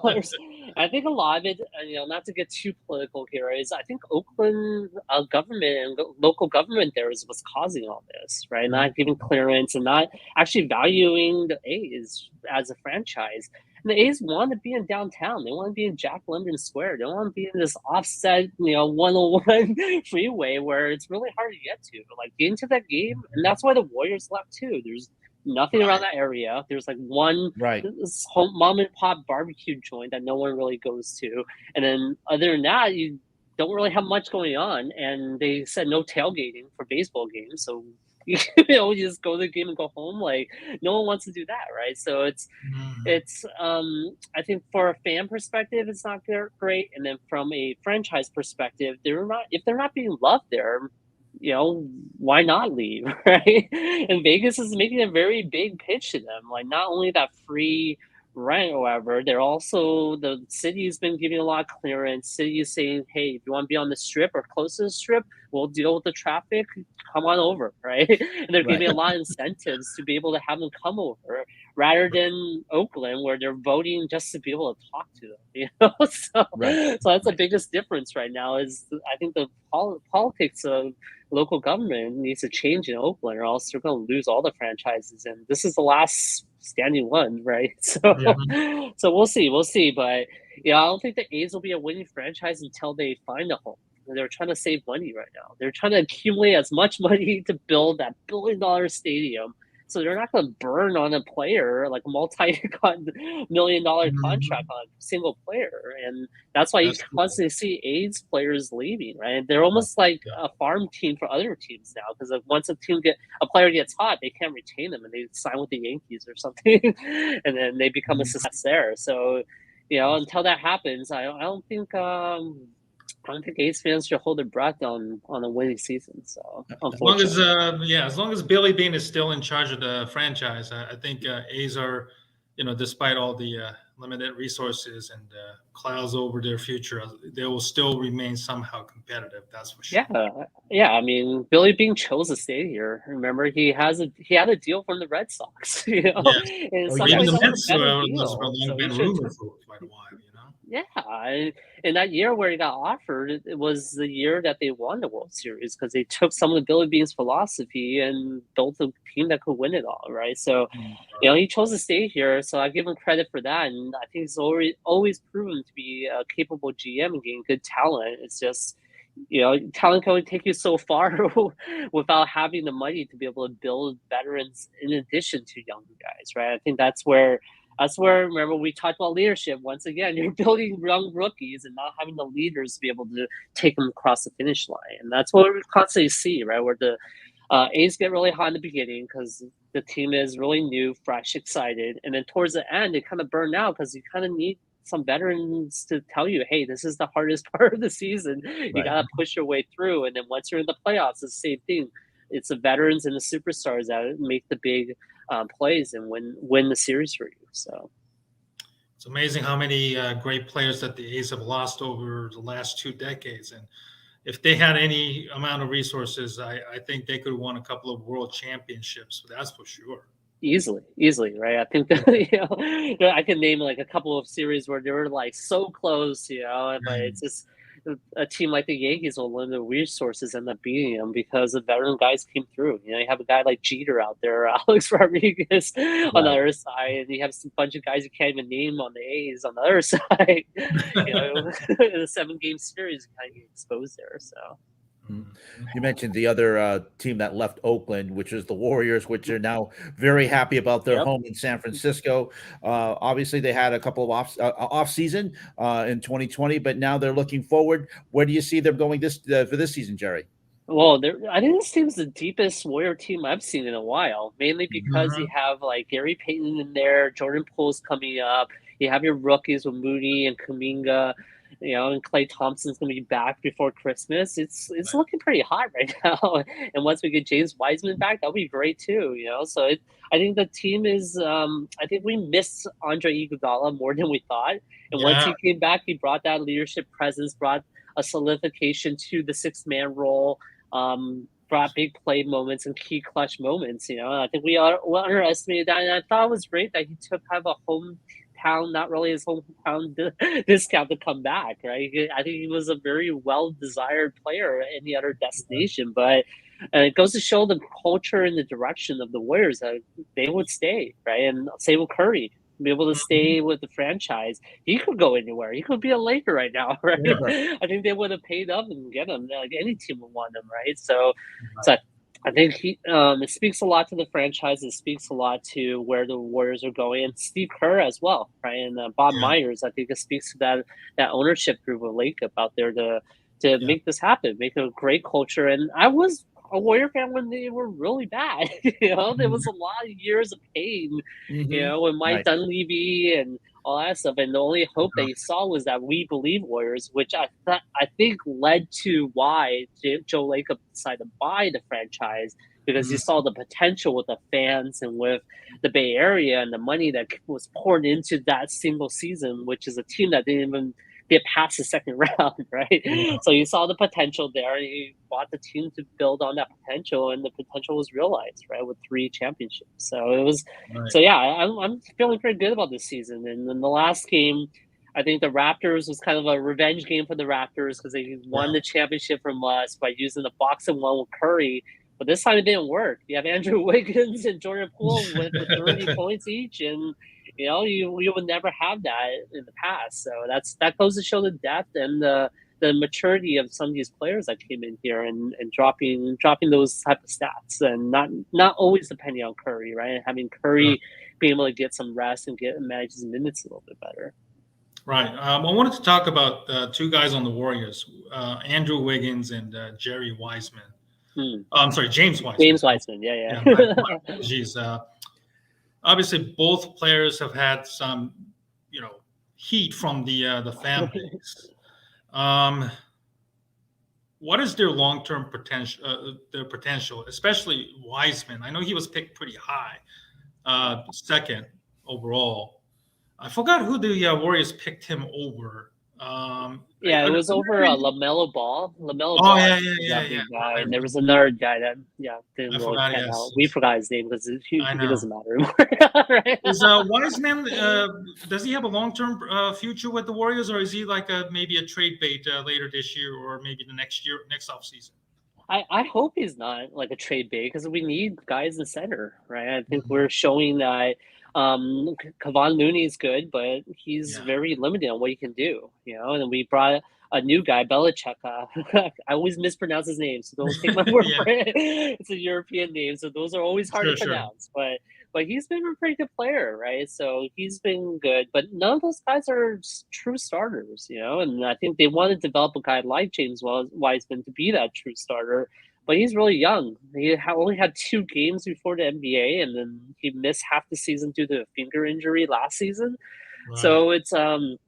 I think a lot of it, not to get too political here, is I think Oakland government and local government there is what's causing all this, right? Mm-hmm. Not giving clearance and not actually valuing the A's as a franchise. And the A's want to be in downtown. They want to be in Jack London Square. They want to be in this offset, 101 freeway where it's really hard to get to. But get into that game, and that's why the Warriors left too. There's nothing around that area. There's one home mom and pop barbecue joint that no one really goes to, and then other than that, you don't really have much going on. And they said no tailgating for baseball games, so. You just go to the game and go home. No one wants to do that, right? So it's I think for a fan perspective, it's not great, and then from a franchise perspective, if they're not being loved there, why not leave, right? And Vegas is making a very big pitch to them. Not only that free rent, however, the city has been giving a lot of clearance. City is saying, hey, if you want to be on the strip or close to the strip, we'll deal with the traffic. Come on over, right? And they're giving a lot of incentives to be able to have them come over, rather than Oakland, where they're voting just to be able to talk to them. So that's the biggest difference right now. Is I think the politics of local government needs to change in Oakland, or else they're going to lose all the franchises. And this is the last standing one, right? So we'll see. But I don't think the A's will be a winning franchise until they find a home. They're trying to save money right now. They're trying to accumulate as much money to build that $1 billion stadium. So they're not going to burn on a player, like a multi-million-dollar contract on a single player. And that's why you constantly see A's players leaving, right? They're almost like a farm team for other teams now, because once a player gets hot, they can't retain them and they sign with the Yankees or something. And then they become a success there. So, until that happens, I don't think A's fans should hold their breath on a winning season. So as long as Billy Beane is still in charge of the franchise, I think A's are, despite all the limited resources and clouds over their future, they will still remain somehow competitive. That's for sure. Yeah. I mean, Billy Bean chose to stay here. Remember, he had a deal from the Red Sox. You know, Yes. in some Even ways, the that was Mets a better was deal. for a long So he been should rumored for quite a while. You know. Yeah, in that year where he got offered, it was the year that they won the World Series because they took some of the Billy Bean's philosophy and built a team that could win it all, right? So, you know, he chose to stay here, so I give him credit for that, and I think he's always proven to be a capable GM and getting good talent. It's just, you know, talent can only take you so far without having the money to be able to build veterans in addition to younger guys, right? I think that's where remember we talked about leadership once again. You're building young rookies and not having the leaders to be able to take them across the finish line, and that's what we constantly see, right? Where the A's get really hot in the beginning because the team is really new, fresh, excited, and then towards the end they kind of burn out because you kind of need some veterans to tell you, hey, this is the hardest part of the season. You got to push your way through, and then once you're in the playoffs, it's the same thing. It's the veterans and the superstars that make the big plays and win the series for you. So it's amazing how many great players that the A's have lost over the last 2 decades. And if they had any amount of resources, I think they could have won a couple of world championships. That's for sure. Easily, right? I think that, you know, I can name like a couple of series where they were like so close, you know, but it's just a team like the Yankees with limited resources end up beating them because the veteran guys came through. You know, you have a guy like Jeter out there, Alex Rodriguez on the other side, and you have some bunch of guys you can't even name on the A's on the other side. You know, in a 7-game series, you kind of get exposed there. So. You mentioned the other team that left Oakland, which is the Warriors, which are now very happy about their home in San Francisco. Obviously, they had a couple of off season in 2020, but now they're looking forward. Where do you see them going for this season, Jerry? Well, I think this team's the deepest Warrior team I've seen in a while, mainly because you have like Gary Payton in there, Jordan Poole's coming up. You have your rookies with Moody and Kuminga. You know, and Klay Thompson's gonna be back before Christmas. It's looking pretty hot right now. And once we get James Wiseman back, that'll be great too. You know, so I think the team is. I think we missed Andre Iguodala more than we thought. And once he came back, he brought that leadership presence, brought a solidification to the 6-man role. Brought big play moments and key clutch moments. You know, and I think we underestimated that, and I thought it was great that he took kind of a hometown, not really his hometown discount to come back, right? I think he was a very well-desired player at any other destination, but it goes to show the culture and the direction of the Warriors that they would stay, right? And same with Curry, be able to stay with the franchise. He could go anywhere. He could be a Laker right now, right? Yeah. I think they would have paid up and get him. Like any team would want him, right? So I think it speaks a lot to the franchise. It speaks a lot to where the Warriors are going, and Steve Kerr as well, right? And Bob Myers. I think it speaks to that ownership group of Lake out there to make this happen, make a great culture. And I was a Warrior fan when they were really bad. You know, there was a lot of years of pain. You know, with Mike Dunleavy and all that stuff, and the only hope that you saw was that We Believe Warriors, which I think led to why Joe Lacob decided to buy the franchise, because he saw the potential with the fans and with the Bay Area and the money that was poured into that single season, which is a team that didn't even get past the second round, right? So you saw the potential there, and you bought the team to build on that potential, and the potential was realized, right, with 3 championships. So it was, I'm feeling pretty good about this season. And in the last game, I think the Raptors was kind of a revenge game for the Raptors because they won the championship from us by using the box and one with Curry. But this time it didn't work. You have Andrew Wiggins and Jordan Poole with 30 points each, and you know, you would never have that in the past. So that goes to show the depth and the maturity of some of these players that came in here and dropping those type of stats, and not always depending on Curry, right? And having Curry being able to get some rest and manage his minutes a little bit better. Right. I wanted to talk about 2 guys on the Warriors, Andrew Wiggins and Jerry Wiseman. I'm sorry, James Wiseman. James Wiseman, yeah. Geez, obviously, both players have had some, you know, heat from the fan base. What is their long-term potential? Their potential, especially Wiseman. I know he was picked pretty high, 2nd overall. I forgot who the Warriors picked him over. Yeah, it was over LaMelo Ball. LaMelo Oh Ball, yeah, I think, was that big guy, I and there was another guy that didn't I really forgot. pan Yes, out. We forgot his name because he I know. doesn't matter anymore. Right? Is Wiseman? Does he have a long-term future with the Warriors, or is he like maybe a trade bait later this year, or maybe the next year, next offseason? I hope he's not like a trade bait because we need guys in center, right? I think Mm-hmm. we're showing that Kevon Looney is good, but he's very limited on what he can do, And then we brought a new guy, Belichick. I always mispronounce his name, so don't take my word for it. It's a European name, so those are always hard to pronounce. But he's been a pretty good player, right? So he's been good, but none of those guys are true starters, And I think they want to develop a guy like James Wiseman to be that true starter. But he's really young. He only had 2 games before the NBA, and then he missed half the season due to a finger injury last season. Right. So it's gonna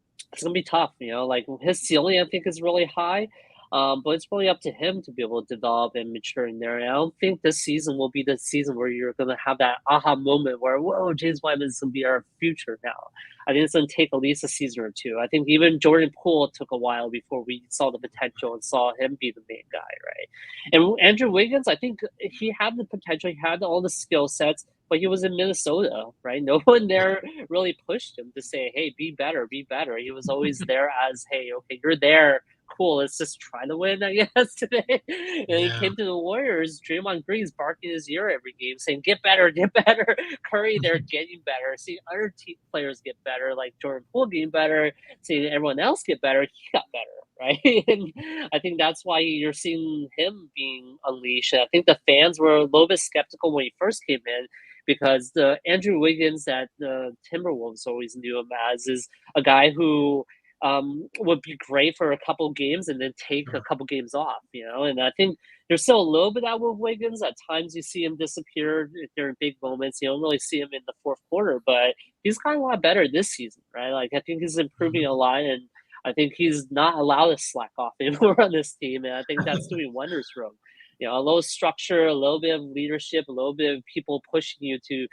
be tough. Like his ceiling, I think, is really high. But it's really up to him to be able to develop and mature in there. And I don't think this season will be the season where you're going to have that aha moment where, whoa, James Wiseman is going to be our future now. I think it's going to take at least a season or 2. I think even Jordan Poole took a while before we saw the potential and saw him be the main guy, right? And Andrew Wiggins, I think he had the potential. He had all the skill sets, but he was in Minnesota, right? No one there really pushed him to say, hey, be better, be better. He was always there as, hey, okay, you're there. Cool, let's just try to win, I guess, today. And he came to the Warriors. Draymond Green's barking his ear every game, saying, get better, get better. Curry, they're getting better. See other players get better, like Jordan Poole getting better. Seeing everyone else get better, he got better, right? And I think that's why you're seeing him being unleashed. I think the fans were a little bit skeptical when he first came in, because the Andrew Wiggins that the Timberwolves always knew him as is a guy who would be great for a couple games and then take a couple games off, And I think there's still a little bit of that with Wiggins. At times you see him disappear during big moments. You don't really see him in the fourth quarter, but he's gotten a lot better this season, right? Like I think he's improving a lot, and I think he's not allowed to slack off anymore on this team, and I think that's doing wonders for him. A little structure, a little bit of leadership, a little bit of people pushing you to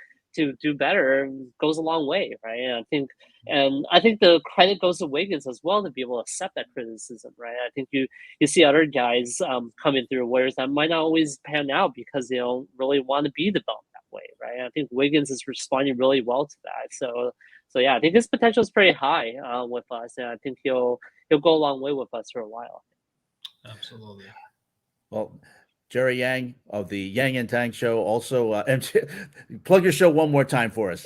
do better goes a long way, right? And I think the credit goes to Wiggins as well to be able to accept that criticism, right? I think you see other guys coming through Warriors that might not always pan out because they don't really want to be developed that way, right? I think Wiggins is responding really well to that. So yeah, I think his potential is pretty high with us, and I think he'll go a long way with us for a while. Absolutely. Well, Jerry Yang of the Yang and Tang show. Also, plug your show one more time for us.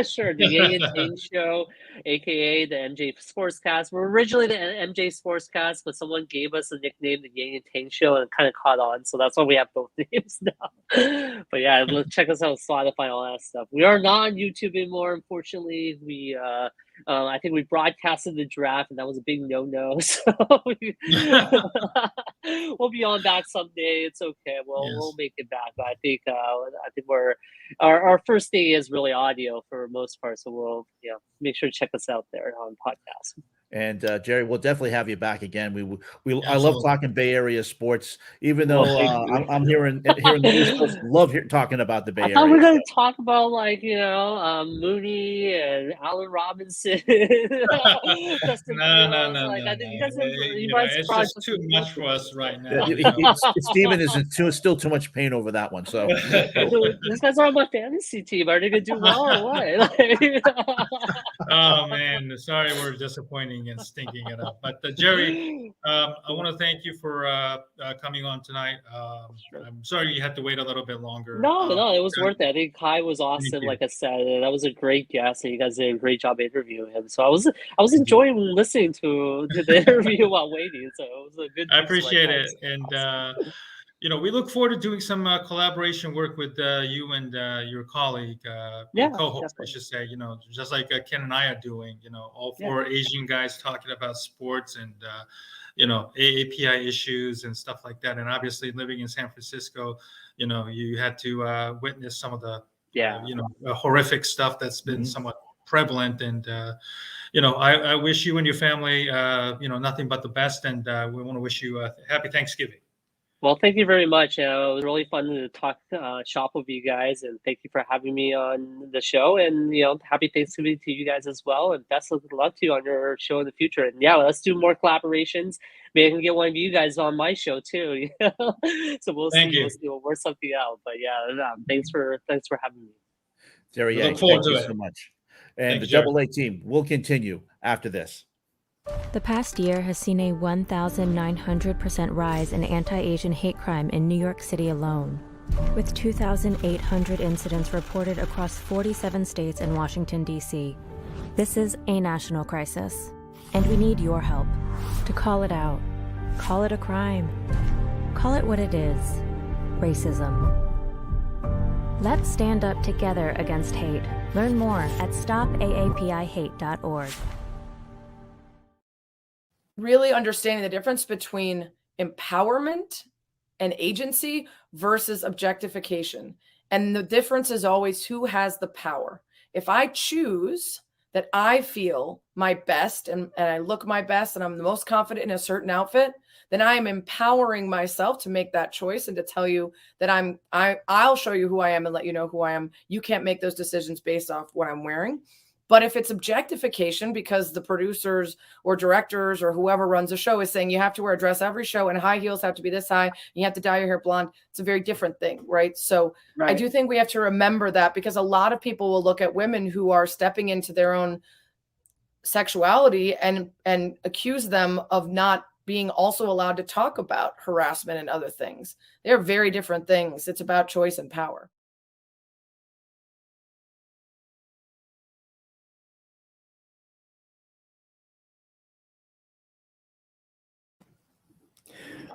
Sure. The Yang and Tang show, aka the MJ Sportscast. We're originally the MJ Sportscast, but someone gave us a nickname, the Yang and Tang show, and it kind of caught on. So that's why we have both names now. But yeah, check us out on Spotify and all that stuff. We are not on YouTube anymore, unfortunately. We I think we broadcasted the draft, and that was a big no-no. So we'll be on back someday. It's okay. We'll make it back. But I think we're our first day is really audio for most part. So we'll make sure to check us out there on podcast. And Jerry, we'll definitely have you back again. I love talking Bay Area sports, even though I'm here in the East Coast. Love talking about the Bay Area. I thought we were going to talk about Mooney and Allen Robinson. No. I think it's just too much for us right now. Steven is still too much pain over that one. So these guys are on my fantasy team. Are they going to do well or what? Oh man, sorry we're disappointing and stinking it up. But Jerry, I want to thank you for coming on tonight. I'm sorry you had to wait a little bit longer. No, it was worth it. I think Khai was awesome, like I said. That was a great guest, and you guys did a great job interviewing him. So I was enjoying listening to the interview while waiting. So it was a good. I appreciate it, and awesome. We look forward to doing some collaboration work with you and your colleague, co-host, definitely. I should say. Just like Ken and I are doing. All 4 Asian guys talking about sports and AAPI issues and stuff like that. And obviously, living in San Francisco, you had to witness some of the horrific stuff that's been somewhat prevalent. And I wish you and your family nothing but the best. And we want to wish you a happy Thanksgiving. Well, thank you very much. It was really fun to talk shop with you guys, and thank you for having me on the show. And happy Thanksgiving to you guys as well, and best of luck to you on your show in the future. And yeah, let's do more collaborations. Maybe I can get one of you guys on my show too. So we'll Thank see. you. We'll work something out. But yeah, thanks for having me. Jerry We Yang, look forward thank to you it. so much. And Thank the you, Jerry. Double A team will continue after this. The past year has seen a 1,900% rise in anti-Asian hate crime in New York City alone, with 2,800 incidents reported across 47 states and Washington, D.C. This is a national crisis, and we need your help to call it out. Call it a crime. Call it what it is: racism. Let's stand up together against hate. Learn more at stopaapihate.org. Really understanding the difference between empowerment and agency versus objectification. And the difference is always who has the power. If I choose that I feel my best and I look my best and I'm the most confident in a certain outfit, then I am empowering myself to make that choice and to tell you that I'll show you who I am and let you know who I am. You can't make those decisions based off what I'm wearing. But if it's objectification because the producers or directors or whoever runs the show is saying you have to wear a dress every show and high heels have to be this high, and you have to dye your hair blonde, it's a very different thing, right? So I do think we have to remember that, because a lot of people will look at women who are stepping into their own sexuality and accuse them of not being also allowed to talk about harassment and other things. They're very different things. It's about choice and power.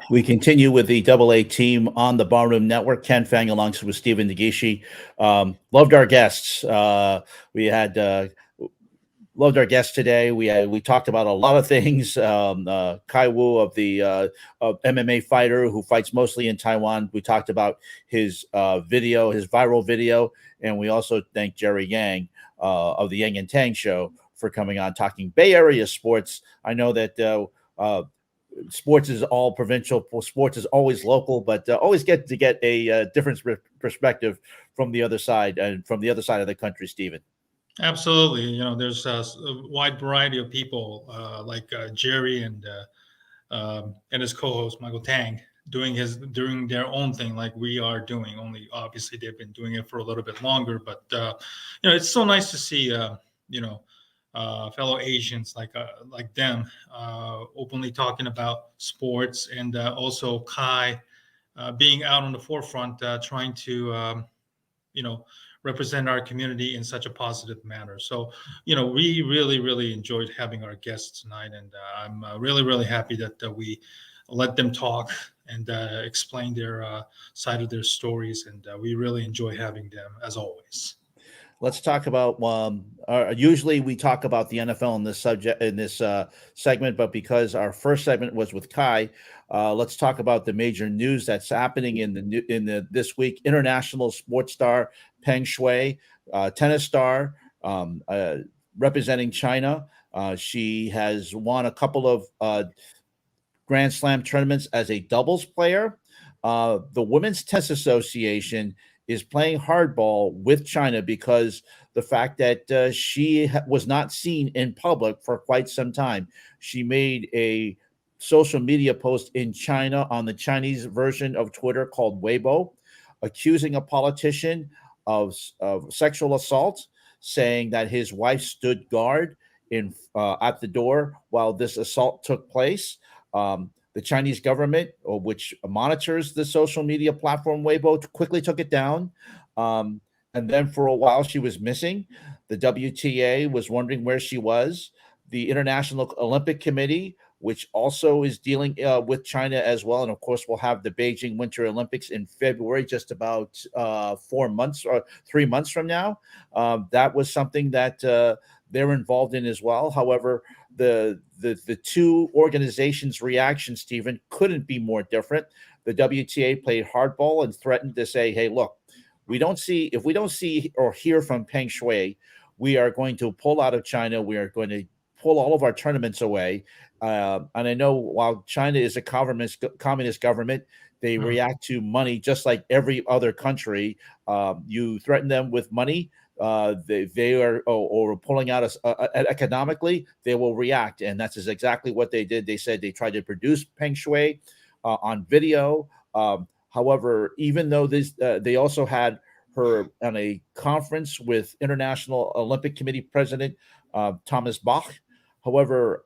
We continue with the Double A team on the Barroom Network. Ken Fang alongside with Stephen Nagishi. Loved our guests. We had loved our guests today. We talked about a lot of things. Khai Wu of the MMA fighter who fights mostly in Taiwan. We talked about his video, his viral video, and we also thank Jerry Yang of the Yang and Tang show for coming on talking Bay Area sports. I know that sports is all provincial. Sports is always local, but always get a different perspective from the other side and from the other side of the country, Stephen. Absolutely. There's a wide variety of people like Jerry and his co-host Michael Tang doing their own thing like we are doing. Only obviously they've been doing it for a little bit longer, but it's so nice to see fellow Asians like them openly talking about sports, and also Khai being out on the forefront, trying to represent our community in such a positive manner. So we really enjoyed having our guests tonight, and I'm really happy that we let them talk and explain their side of their stories, and we really enjoy having them as always. Let's talk about. Usually, we talk about the NFL in this segment, but because our first segment was with Khai, let's talk about the major news that's happening in this week. International sports star Peng Shuai, tennis star, representing China. She has won a couple of Grand Slam tournaments as a doubles player. The Women's Tennis Association is playing hardball with China because the fact that she was not seen in public for quite some time. She made a social media post in China on the Chinese version of Twitter called Weibo, accusing a politician of sexual assault, saying that his wife stood guard at the door while this assault took place. The Chinese government, which monitors the social media platform Weibo, quickly took it down. And then for a while, she was missing. The WTA was wondering where she was. The International Olympic Committee, which also is dealing with China as well. And of course, we'll have the Beijing Winter Olympics in February, just about 4 months or 3 months from now. That was something that they're involved in as well. However, the two organizations' reaction, Stephen, couldn't be more different. The WTA played hardball and threatened to say, "Hey, look, if we don't see or hear from Peng Shuai, we are going to pull out of China. We are going to pull all of our tournaments away. And I know while China is a communist government, they react to money just like every other country. You threaten them with money, they are or pulling out us economically, they will react, and that's exactly what they did. They said they tried to produce Peng Shui on video. However, even though this, they also had her on a conference with International Olympic Committee President Thomas Bach. However,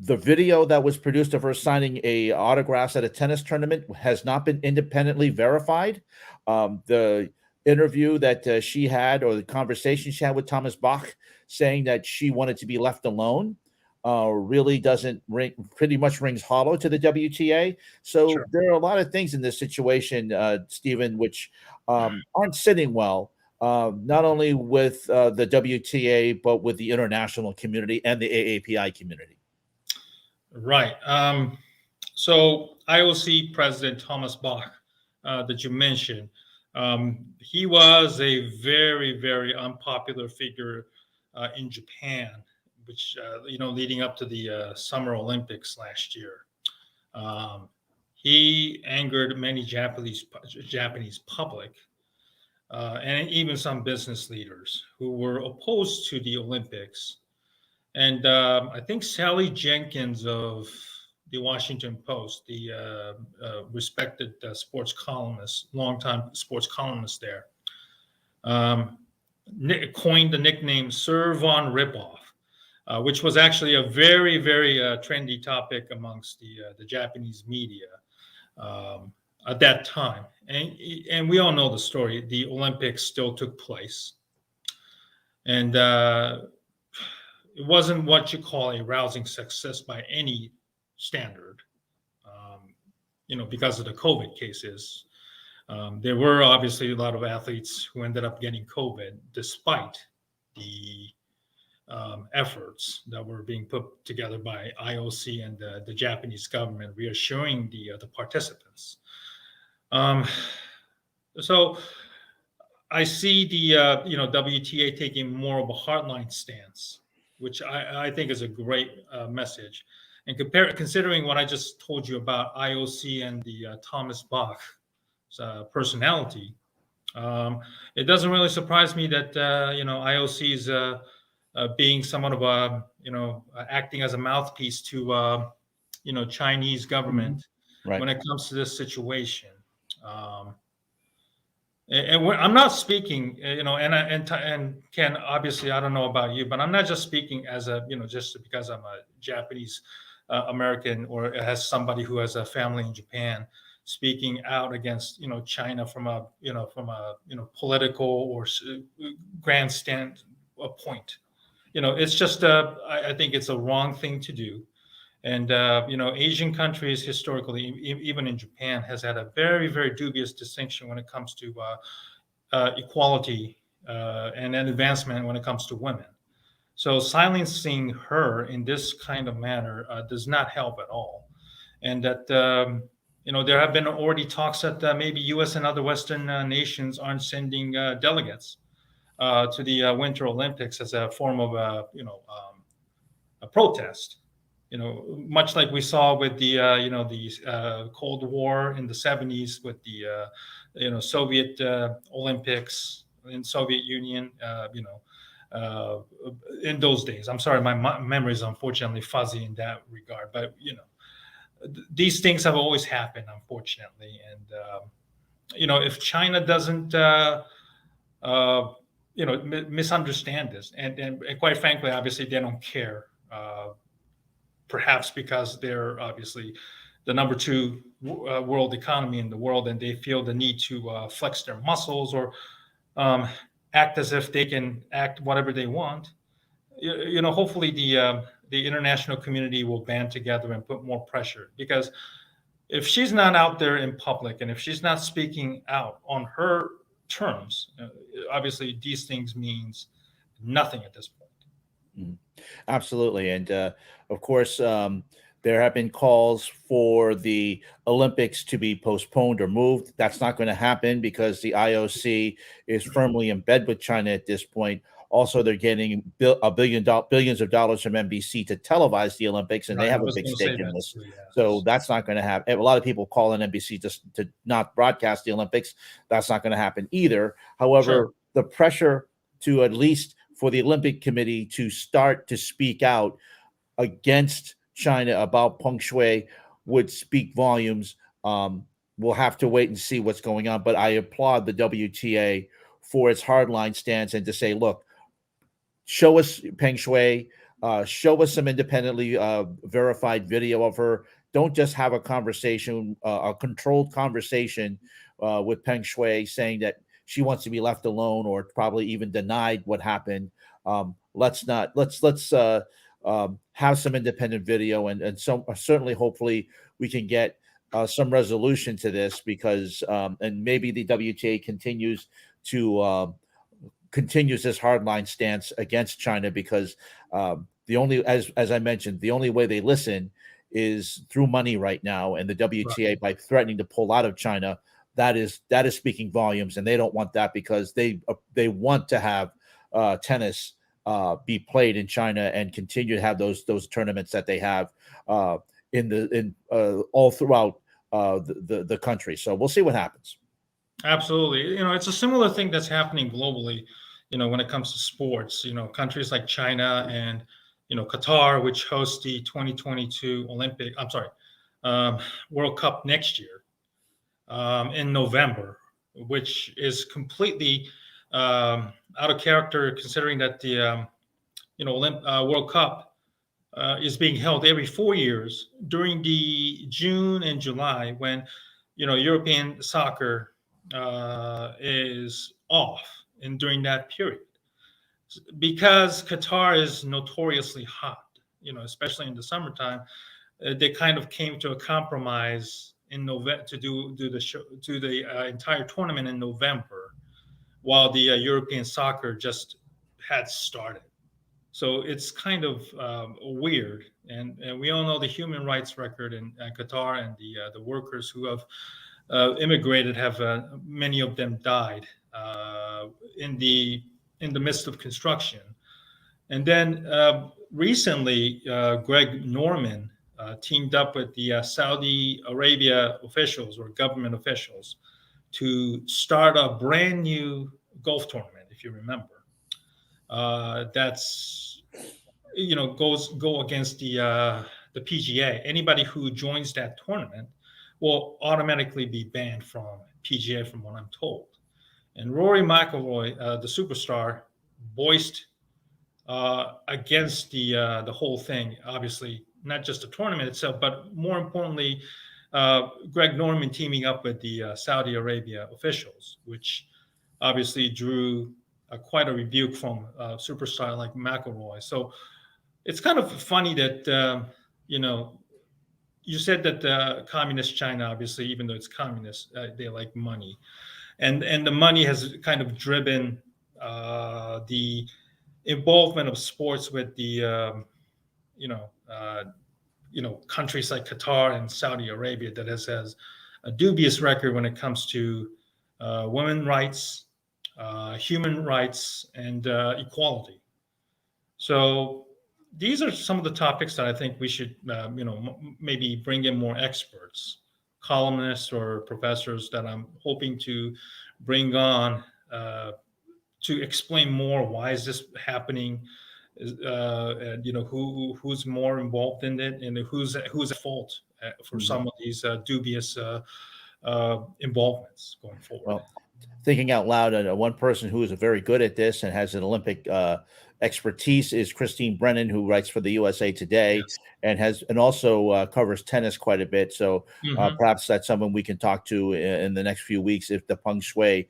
the video that was produced of her signing autographs at a tennis tournament has not been independently verified. The interview that she had, or the conversation she had with Thomas Bach, saying that she wanted to be left alone, really doesn't pretty much rings hollow to the WTA. So there are a lot of things in this situation, Stephen, which aren't sitting well, not only with the WTA, but with the international community and the AAPI community. Right. So IOC President Thomas Bach, that you mentioned, he was a very, very unpopular figure in Japan, which, leading up to the Summer Olympics last year. He angered many Japanese public and even some business leaders who were opposed to the Olympics. And I think Sally Jenkins of the Washington Post, the respected sports columnist, longtime sports columnist there, coined the nickname Sir Von Ripoff, which was actually a very, very trendy topic amongst the Japanese media at that time. And we all know the story. The Olympics still took place. And it wasn't what you call a rousing success by any standard, because of the COVID cases. There were obviously a lot of athletes who ended up getting COVID despite the efforts that were being put together by IOC and the Japanese government, reassuring the participants. So I see the WTA taking more of a hardline stance, which I think is a great message. And considering what I just told you about IOC and the Thomas Bach personality, it doesn't really surprise me that IOC is being somewhat of a acting as a mouthpiece to Chinese government when it comes to this situation. And I'm not speaking, and Ken, obviously, I don't know about you, but I'm not just speaking as just because I'm a Japanese American or as somebody who has a family in Japan, speaking out against, China from a political or grandstand point. It's just, I think it's a wrong thing to do. And, Asian countries historically, even in Japan, has had a very, very dubious distinction when it comes to equality and advancement when it comes to women. So silencing her in this kind of manner does not help at all. And that, there have been already talks that maybe U.S. and other Western nations aren't sending delegates to the Winter Olympics as a form of a protest. Much like we saw with the Cold War in the 70s with the Soviet Olympics in Soviet Union, in those days. I'm sorry, my memory is unfortunately fuzzy in that regard, but these things have always happened, unfortunately. And if China doesn't misunderstand this, and quite frankly, obviously they don't care. Perhaps because they're obviously the number 2 world economy in the world, and they feel the need to flex their muscles or act as if they can act whatever they want. Hopefully the international community will band together and put more pressure, because if she's not out there in public and if she's not speaking out on her terms, obviously these things means nothing at this point. Absolutely. And of course, there have been calls for the Olympics to be postponed or moved. That's not going to happen because the IOC is firmly in bed with China at this point. Also, they're getting billions of dollars from NBC to televise the Olympics, and they Right. I have a was big going to say stake in that this. too. Yeah. So that's not going to happen. A lot of people call on NBC just to not broadcast the Olympics. That's not going to happen either. However, Sure. the pressure to at least for the Olympic Committee to start to speak out against China about Peng Shuai would speak volumes. We'll have to wait and see what's going on. But I applaud the WTA for its hardline stance and to say, look, show us Peng Shuai, show us some independently verified video of her. Don't just have a conversation, a controlled conversation with Peng Shuai saying that she wants to be left alone or probably even denied what happened. Let's have some independent video and so certainly hopefully we can get some resolution to this because and maybe the WTA continues this hardline stance against China because the only, as I mentioned, the only way they listen is through money right now, and the WTA by threatening to pull out of China, that is speaking volumes, and they don't want that because they want to have tennis be played in China and continue to have those tournaments that they have in all throughout the country. So we'll see what happens. Absolutely. It's a similar thing that's happening globally, when it comes to sports, countries like China and, Qatar, which hosts the 2022 World Cup next year in November, which is completely out of character considering that the, World Cup is being held every 4 years during the June and July when, European soccer is off and during that period because Qatar is notoriously hot, especially in the summertime. They kind of came to a compromise in November to do the show to the entire tournament in November, while the European soccer just had started. So it's kind of weird, and we all know the human rights record in Qatar and the workers who have immigrated have many of them died in the midst of construction. And then recently, Greg Norman teamed up with the Saudi Arabia officials or government officials to start a brand new golf tournament. If you remember, that's go against the PGA. Anybody who joins that tournament will automatically be banned from PGA, from what I'm told. And Rory McIlroy, the superstar, voiced against the whole thing. Obviously, not just the tournament itself, but more importantly, Greg Norman teaming up with the Saudi Arabia officials, which obviously drew quite a rebuke from a superstar like McIlroy. So it's kind of funny that you said that communist China, obviously, even though it's communist, they like money, and the money has kind of driven the involvement of sports with the countries like Qatar and Saudi Arabia that has a dubious record when it comes to women's rights, human rights, and equality. So these are some of the topics that I think we should, maybe bring in more experts, columnists or professors that I'm hoping to bring on to explain more. Why is this happening? And who's more involved in it, and who's at fault for some of these dubious involvements going forward. Well, thinking out loud, one person who is very good at this and has an Olympic expertise is Christine Brennan, who writes for the USA Today and also covers tennis quite a bit. So perhaps that's someone we can talk to in the next few weeks if the Peng Shuai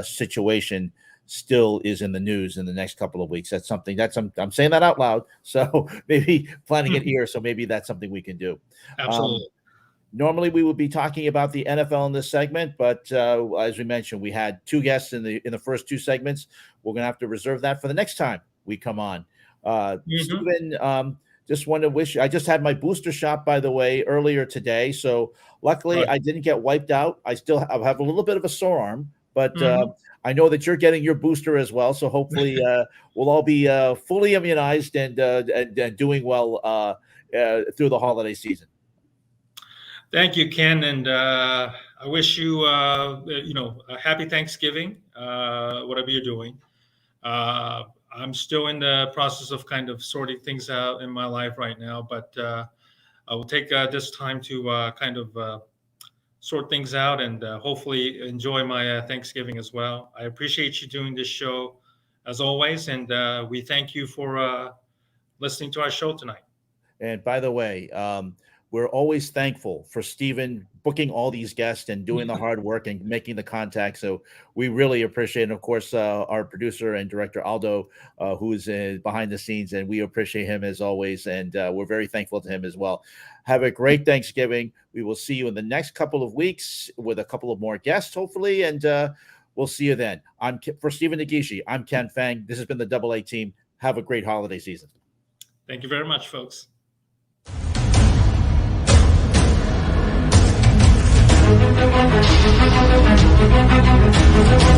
situation still is in the news in the next couple of weeks. That's something I'm saying that out loud. So maybe planning it here. So maybe that's something we can do. Absolutely. Normally we would be talking about the NFL in this segment, but as we mentioned, we had two guests in the first two segments. We're going to have to reserve that for the next time we come on. Stephen, just want to wish. I just had my booster shot, by the way, earlier today. So luckily I didn't get wiped out. I still have a little bit of a sore arm, but I know that you're getting your booster as well. So hopefully we'll all be fully immunized and doing well through the holiday season. Thank you, Ken, and I wish you, a happy Thanksgiving, whatever you're doing. I'm still in the process of kind of sorting things out in my life right now, but I will take this time to kind of sort things out and hopefully enjoy my Thanksgiving as well. I appreciate you doing this show as always, and we thank you for listening to our show tonight. And by the way, we're always thankful for Stephen booking all these guests and doing the hard work and making the contact. So we really appreciate it. And of course, our producer and director, Aldo, who is behind the scenes, and we appreciate him as always. And we're very thankful to him as well. Have a great Thanksgiving. We will see you in the next couple of weeks with a couple of more guests, hopefully. And we'll see you then. For Stephen Nagishi, I'm Ken Fang. This has been the Double A Team. Have a great holiday season. Thank you very much, folks. Thank you.